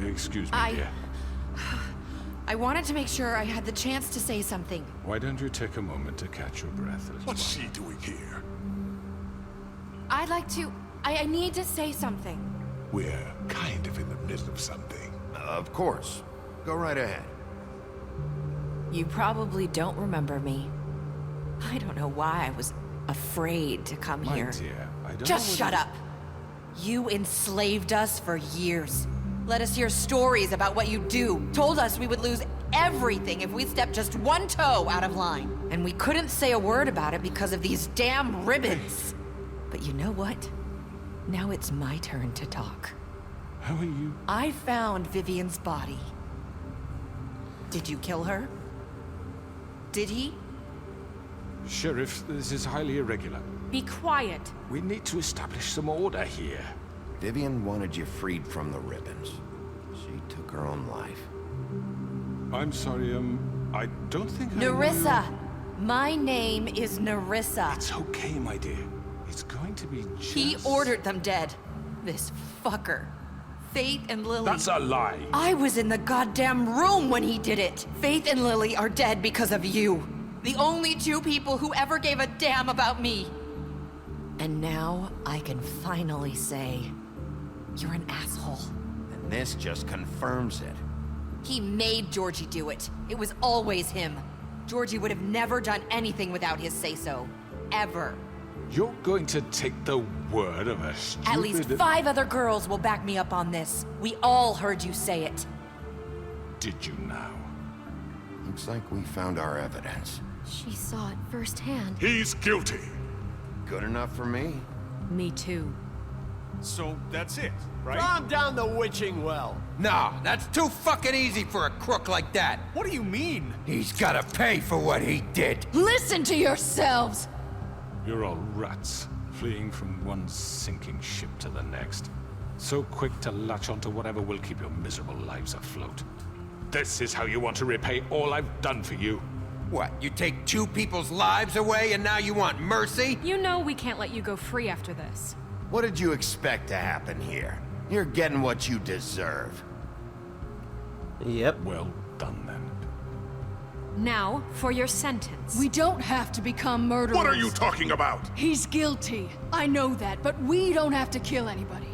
Excuse me, dear. I wanted to make sure I had the chance to say something. Why don't you take a moment to catch your breath? What's she doing here? I'd like to... I need to say something. We're kind of in the middle of something. Of course. Go right ahead. You probably don't remember me. I don't know why I was afraid to come My here. dear, I don't Just know shut up. You enslaved us for years. Let us hear stories about what you do. Told us we would lose everything if we stepped just one toe out of line. And we couldn't say a word about it because of these damn ribbons. But you know what? Now it's my turn to talk. How are you? I found Vivian's body. Did you kill her? Did he? Sheriff, this is highly irregular. Be quiet. We need to establish some order here. Vivian wanted you freed from the ribbons. She took her own life. I'm sorry, I don't think Nerissa! My name is Nerissa. It's okay, my dear. It's going to be just... He ordered them dead. This fucker. Faith and Lily. That's a lie. I was in the goddamn room when he did it. Faith and Lily are dead because of you. The only 2 people who ever gave a damn about me. And now I can finally say, you're an asshole. And this just confirms it. He made Georgie do it. It was always him. Georgie would have never done anything without his say-so. Ever. You're going to take the word of a stupid... At least 5 other girls will back me up on this. We all heard you say it. Did you now? Looks like we found our evidence. She saw it firsthand. He's guilty. Good enough for me. Me too. So that's it, right? Calm down the witching well. Nah, that's too fucking easy for a crook like that. What do you mean? He's gotta pay for what he did. Listen to yourselves! You're all rats, fleeing from one sinking ship to the next. So quick to latch onto whatever will keep your miserable lives afloat. This is how you want to repay all I've done for you. What, you take 2 people's lives away and now you want mercy? You know we can't let you go free after this. What did you expect to happen here? You're getting what you deserve. Yep. Well done, then. Now, for your sentence. We don't have to become murderers. What are you talking about? He's guilty. I know that, but we don't have to kill anybody.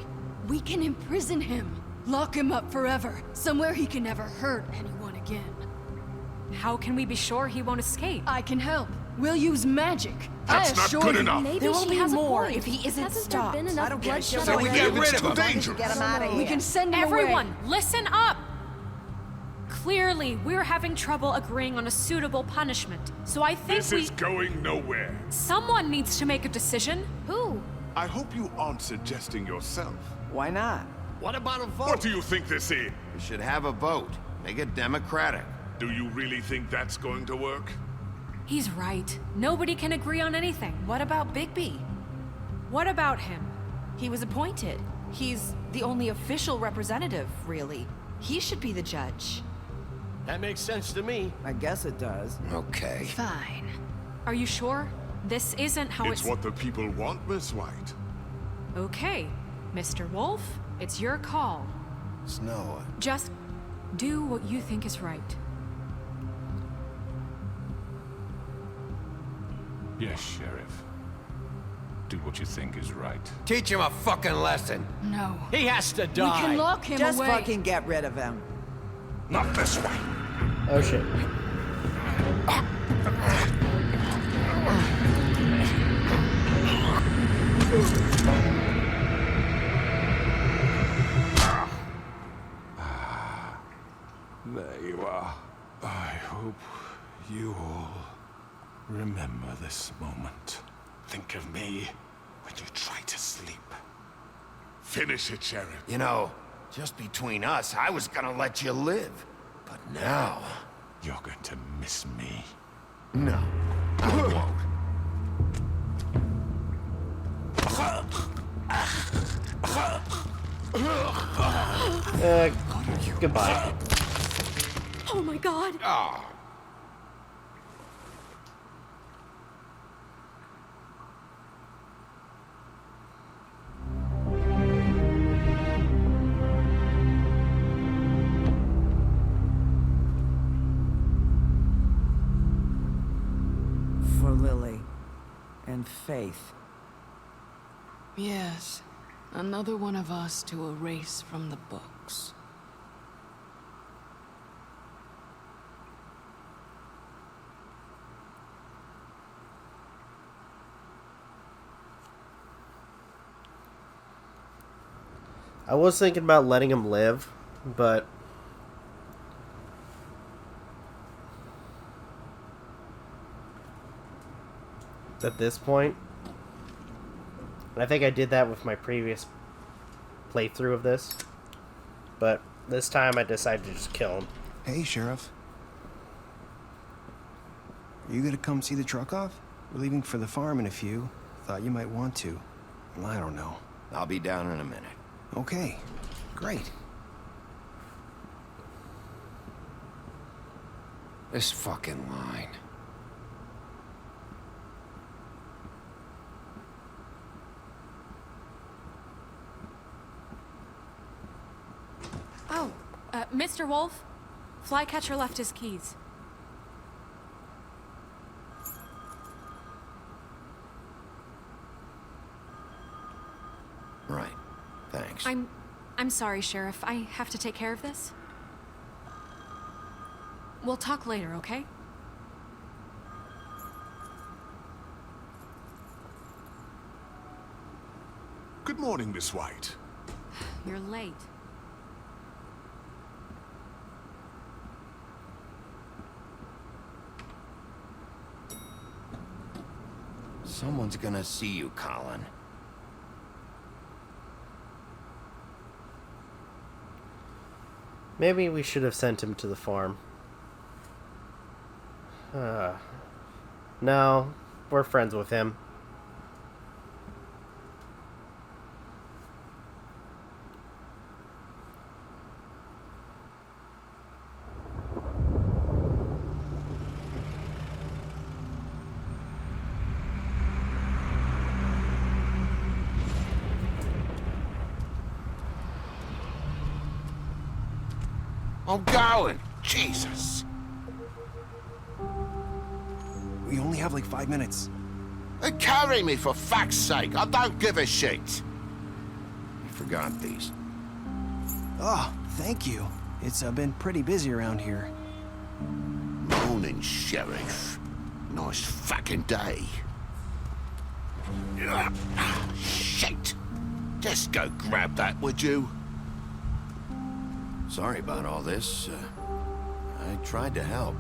We can imprison him. Lock him up forever. Somewhere he can never hurt anyone again. How can we be sure he won't escape? I can help. We'll use magic. That's I not assure good you. enough. Maybe There will she be has a more point. if he isn't Hasn't stopped. there been enough I don't care. bloodshed So we already? get rid of him. Dangerous. Get him out of here. We can send him away. Everyone, listen up! Clearly, we're having trouble agreeing on a suitable punishment, so I think This is going nowhere. someone needs to make a decision. Who? I hope you aren't suggesting yourself. Why not? What about a vote? What do you think this is? We should have a vote. Make it democratic. Do you really think that's going to work? He's right. Nobody can agree on anything. What about Bigby? What about him? He was appointed. He's the only official representative, really. He should be the judge. That makes sense to me. I guess it does. Okay. Fine. Are you sure? This isn't how It's what the people want, Miss White. Okay, Mr. Wolf, it's your call. Snow. Just do what you think is right. Yes, Sheriff. Do what you think is right. Teach him a fucking lesson. No. He has to We die. can lock him Just away. fucking get rid of him. Not this way. Oh shit. There you are. I hope you all remember this moment. Think of me when you try to sleep. Finish it, Sheriff. You know, just between us, I was gonna let you live. But now... You're going to miss me. No, I won't. Goodbye. Oh my god. Ah. For Lily. And Faith. Yes. Another one of us to erase from the books. I was thinking about letting him live, but at this point, and I think I did that with my previous playthrough of this, but this time I decided to just kill him. Hey, Sheriff. Are you gonna come see the truck off? We're leaving for the farm in a few. Thought you might want to. I don't know. I'll be down in a minute. Okay, great. This fucking line. Oh, Mr. Wolf, Flycatcher left his keys. Right. Thanks. I'm sorry, Sheriff. I have to take care of this. We'll talk later, okay? Good morning, Miss White. You're late. Someone's gonna see you, Colin. Maybe we should have sent him to the farm. No, we're friends with him. I'm going. Jesus. We only have like 5 minutes. Carry me, for fuck's sake. I don't give a shit. You forgot these. Oh, thank you. It's been pretty busy around here. Morning, Sheriff. Nice fucking day. Shit! Just go grab that, would you? Sorry about all this. I tried to help.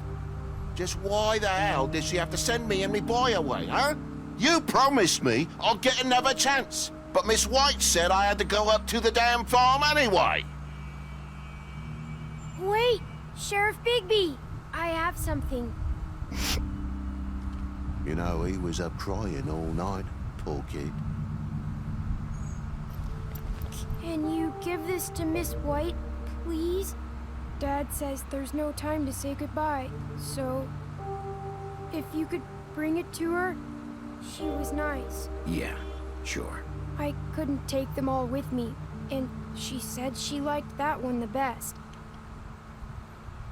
Just why the hell did she have to send me and me boy away, huh? You promised me I'll get another chance, but Miss White said I had to go up to the damn farm anyway. Wait, Sheriff Bigby, I have something. You know, he was up crying all night, poor kid. Can you give this to Miss White, please? Dad says there's no time to say goodbye, so if you could bring it to her, she was nice. Yeah, sure. I couldn't take them all with me, and she said she liked that one the best.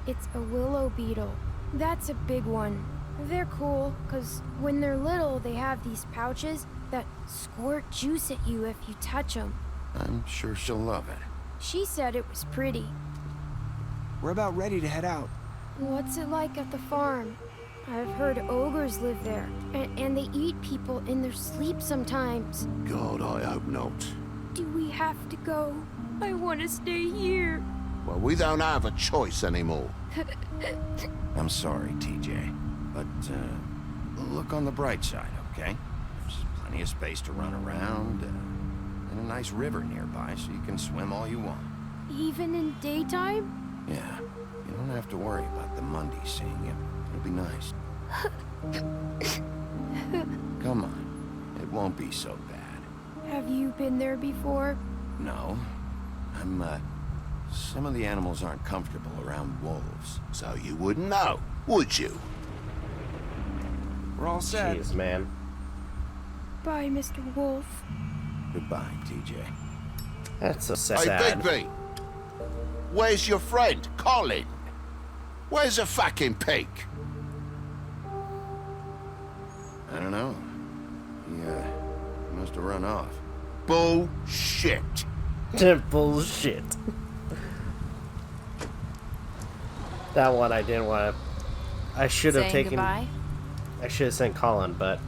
It's a willow beetle. That's a big one. They're cool, 'cause when they're little, they have these pouches that squirt juice at you if you touch them. I'm sure she'll love it. She said it was pretty. We're about ready to head out. What's it like at the farm? I've heard ogres live there, and they eat people in their sleep sometimes. God, I hope not. Do we have to go? I want to stay here. Well, we don't have a choice anymore. I'm sorry, TJ, but look on the bright side, okay? There's plenty of space to run around, and a nice river nearby, so you can swim all you want. Even in daytime? Yeah, you don't have to worry about the Monday seeing you. It'll be nice. Come on, it won't be so bad. Have you been there before? No, some of the animals aren't comfortable around wolves, so you wouldn't know, would you? We're all set. Jeez, man. Bye, Mr. Wolf. Goodbye, TJ. That's so sad. Hey, Bigby! Where's your friend, Colin? Where's the fucking pig? I don't know. He must have run off. Bullshit. Bullshit. That one I didn't want to... I should have taken... Goodbye? I should have sent Colin, but...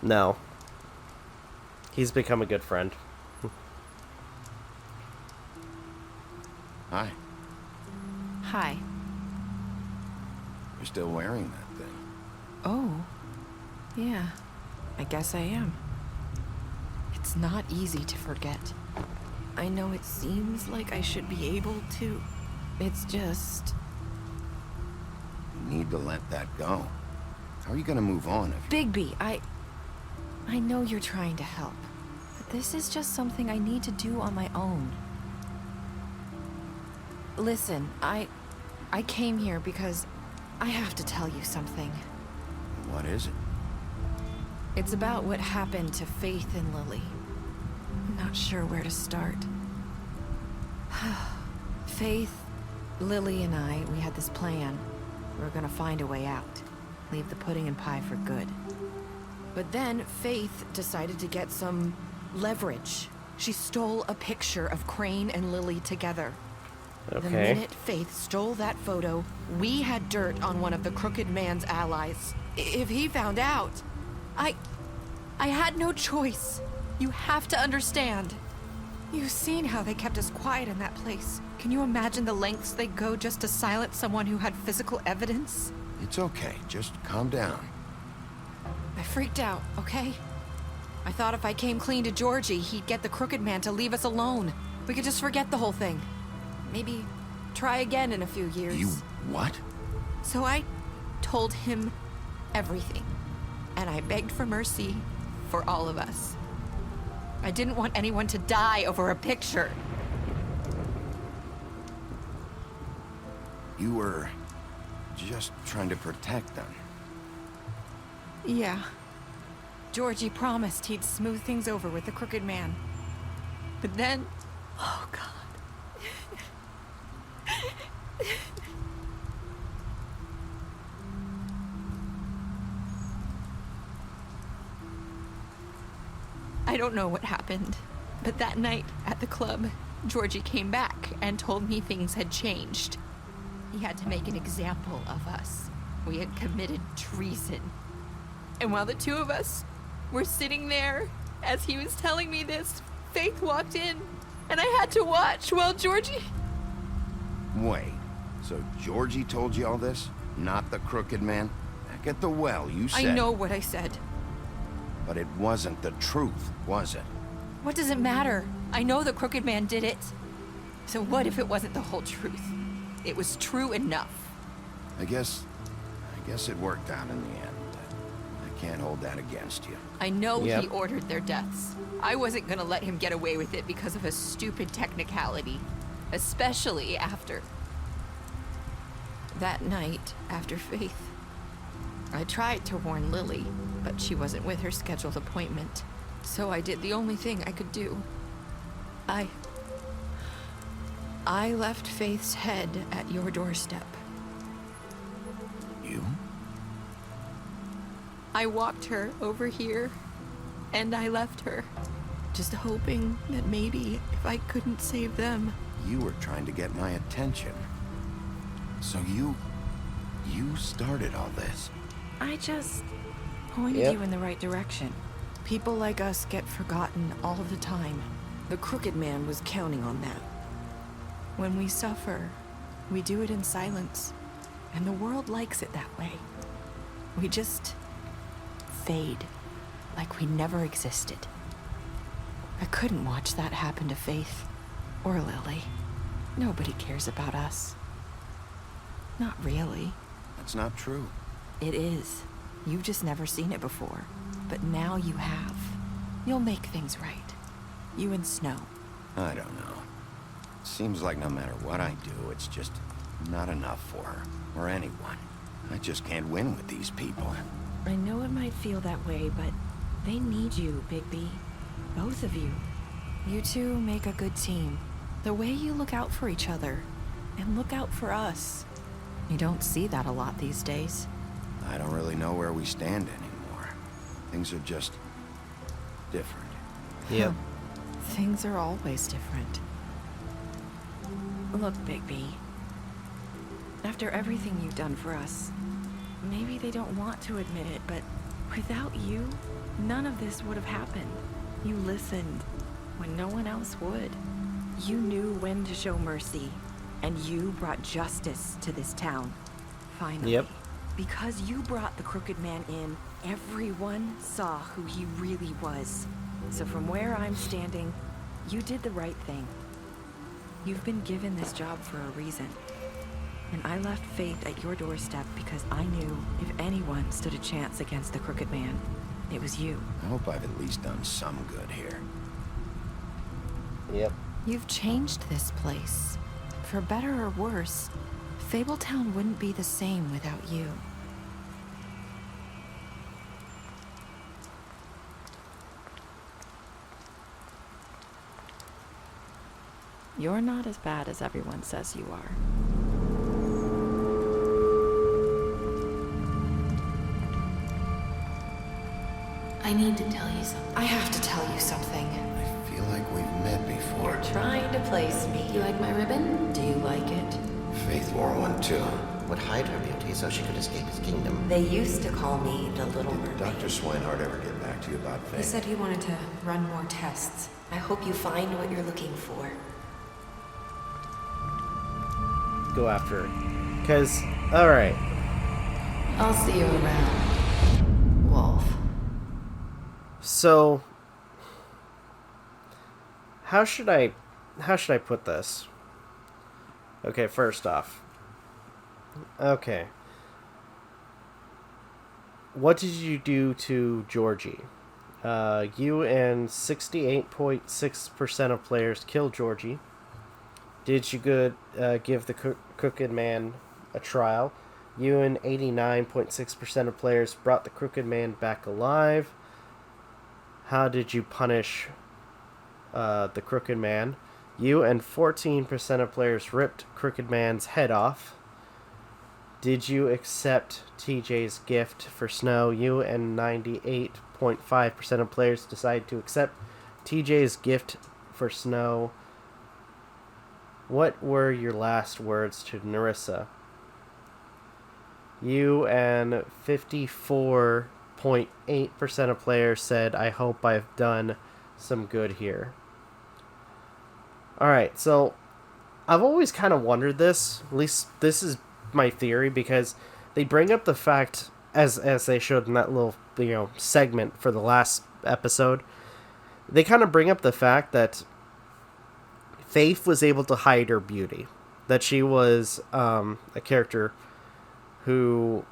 No. He's become a good friend. Hi. Hi. You're still wearing that thing. Oh. Yeah. I guess I am. It's not easy to forget. I know it seems like I should be able to. It's just... You need to let that go. How are you gonna move on if... Bigby, I know you're trying to help, but this is just something I need to do on my own. Listen, I came here because I have to tell you something. What is it? It's about what happened to Faith and Lily. I'm not sure where to start. Faith, Lily, and I, we had this plan. We were gonna find a way out. Leave the pudding and pie for good. But then Faith decided to get some leverage. She stole a picture of Crane and Lily together. Okay. The minute Faith stole that photo, we had dirt on one of the Crooked Man's allies. If he found out, I had no choice. You have to understand. You've seen how they kept us quiet in that place. Can you imagine the lengths they'd go just to silence someone who had physical evidence? It's okay, just calm down. I freaked out, okay? I thought if I came clean to Georgie, he'd get the Crooked Man to leave us alone. We could just forget the whole thing. Maybe try again in a few years. You what? So I told him everything. And I begged for mercy for all of us. I didn't want anyone to die over a picture. You were just trying to protect them. Yeah. Georgie promised he'd smooth things over with the Crooked Man. But then... Oh, God. I don't know what happened, but that night at the club, Georgie came back and told me things had changed. He had to make an example of us. we had committed treason. And while the two of us were sitting there, as he was telling me this, Faith walked in, and I had to watch while Georgie... Wait, so Georgie told you all this? Not the crooked man? Back at the well, you said... I know what I said. But it wasn't the truth, was it? What does it matter? I know the crooked man did it. So what if it wasn't the whole truth? It was true enough. I guess it worked out in the end. I can't hold that against you. I know he ordered their deaths. I wasn't gonna let him get away with it because of a stupid technicality. Especially after... that night, after Faith. I tried to warn Lily, but she wasn't with her scheduled appointment. So I did the only thing I could do. I left Faith's head at your doorstep. You? I walked her over here, and I left her. Just hoping that maybe if I couldn't save them... You were trying to get my attention. So you started all this. I just pointed you in the right direction. People like us get forgotten all the time. The crooked man was counting on that. When we suffer, we do it in silence. And the world likes it that way. We just fade, like we never existed. I couldn't watch that happen to Faith or Lily. Nobody cares about us. Not really. That's not true. It is. You've just never seen it before. But now you have. You'll make things right. You and Snow. I don't know. It seems like no matter what I do, it's just not enough for her, or anyone. I just can't win with these people. I know it might feel that way, but they need you, Bigby. Both of you. You two make a good team. The way you look out for each other, and look out for us. You don't see that a lot these days. I don't really know where we stand anymore. Things are just different. Yep. Things are always different. Look, Bigby. After everything you've done for us, maybe they don't want to admit it, but without you, none of this would have happened. You listened when no one else would. You knew when to show mercy, and you brought justice to this town. Finally. Yep. Because you brought the crooked man in, everyone saw who he really was. So from where I'm standing, you did the right thing. You've been given this job for a reason. And I left Faith at your doorstep because I knew if anyone stood a chance against the crooked man, it was you. I hope I've at least done some good here. Yep. You've changed this place. For better or worse, Fabletown wouldn't be the same without you. You're not as bad as everyone says you are. I need to tell you something. I have to tell you something. I feel like we've met before. You're trying to place me. You like my ribbon? Do you like it? Faith wore one too. Would hide her beauty so she could escape his kingdom. They used to call me the Little Did Mermaid. Dr. Swinehart ever get back to you about Faith? He said he wanted to run more tests. I hope you find what you're looking for. Go after her. Because, alright. I'll see you around, Wolf. So, how should I put this? Okay, first off. Okay. What did you do to Georgie? You and 68.6% of players killed Georgie. Did you give the crooked man a trial? You and 89.6% of players brought the crooked man back alive. How did you punish the crooked man? You and 14% of players ripped crooked man's head off. Did you accept TJ's gift for Snow? You and 98.5% of players decided to accept TJ's gift for Snow. What were your last words to Nerissa? You and 54.8% of players said, I hope I've done some good here. Alright, so I've always kind of wondered this. At least this is my theory, because they bring up the fact, as they showed in that little segment for the last episode, they kind of bring up the fact that Faith was able to hide her beauty. That she was a character who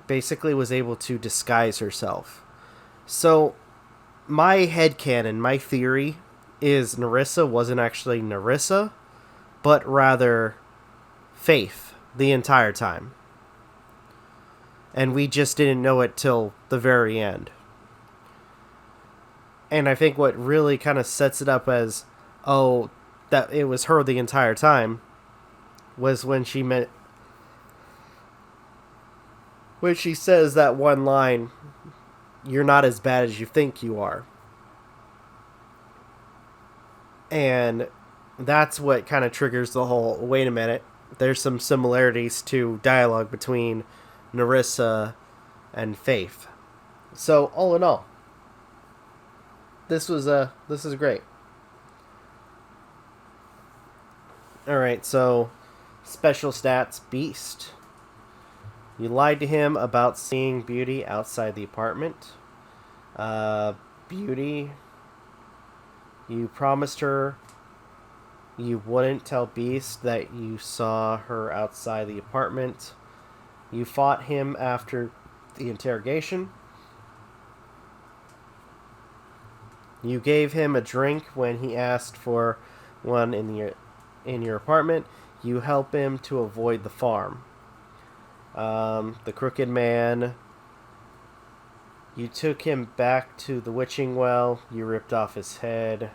basically was able to disguise herself. So my headcanon, my theory, is Nerissa wasn't actually Nerissa, but rather Faith the entire time. And we just didn't know it till the very end. And I think what really kind of sets it up as, oh, that it was her the entire time, was when she says that one line, "You're not as bad as you think you are." And that's what kind of triggers the whole, wait a minute, there's some similarities to dialogue between Nerissa and Faith. So all in all, this is great. Alright, so special stats, Beast. You lied to him about seeing Beauty outside the apartment. Beauty, you promised her you wouldn't tell Beast that you saw her outside the apartment. You fought him after the interrogation. You gave him a drink when he asked for one in your apartment. You help him to avoid the farm. The Crooked Man. You took him back to the witching well. You ripped off his head.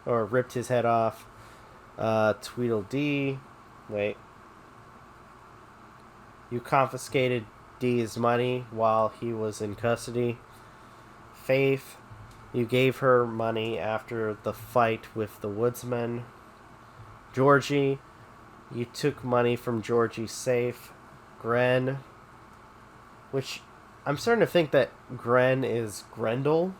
Or ripped his head off. Tweedledee. Wait. You confiscated Dee's money while he was in custody. Faith. You gave her money after the fight with the woodsman. Georgie. You took money from Georgie's safe. Gren. Which, I'm starting to think that Gren is Grendel.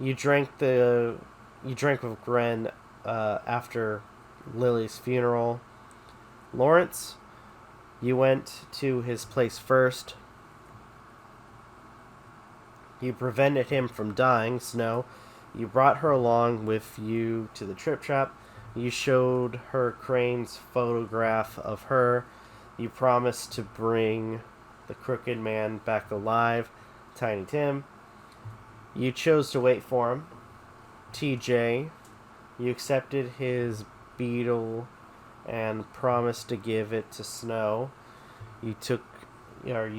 You drank with Gren after Lily's funeral. Lawrence, you went to his place first. You prevented him from dying. Snow, you brought her along with you to the Trip Trap. You showed her Crane's photograph of her. You promised to bring the Crooked Man back alive. Tiny Tim, you chose to wait for him. TJ, you accepted his beetle and promised to give it to Snow. You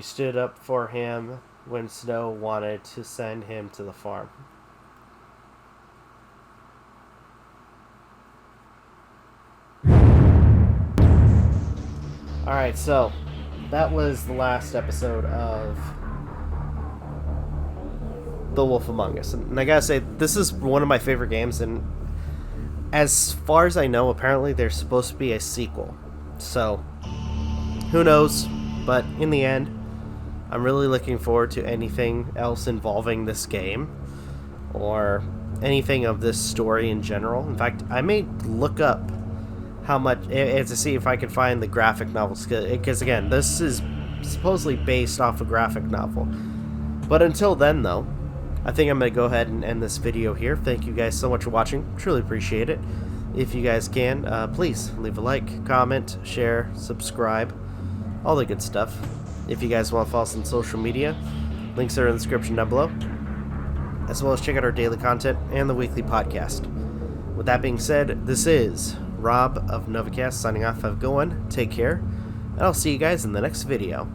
stood up for him when Snow wanted to send him to the farm. Alright, so that was the last episode of The Wolf Among Us. And I gotta say, this is one of my favorite games, and as far as I know, apparently there's supposed to be a sequel. So, who knows? But in the end, I'm really looking forward to anything else involving this game, or anything of this story in general. In fact, I may look up how much, to see if I can find the graphic novels, because again, this is supposedly based off a graphic novel. But until then, though, I think I'm going to go ahead and end this video here. Thank you guys so much for watching. Truly appreciate it. If you guys can, please leave a like, comment, share, subscribe, all the good stuff. If you guys want to follow us on social media, links are in the description down below, as well as check out our daily content and the weekly podcast. With that being said, this is Rob of Novakast signing off. Have a good one, take care, and I'll see you guys in the next video.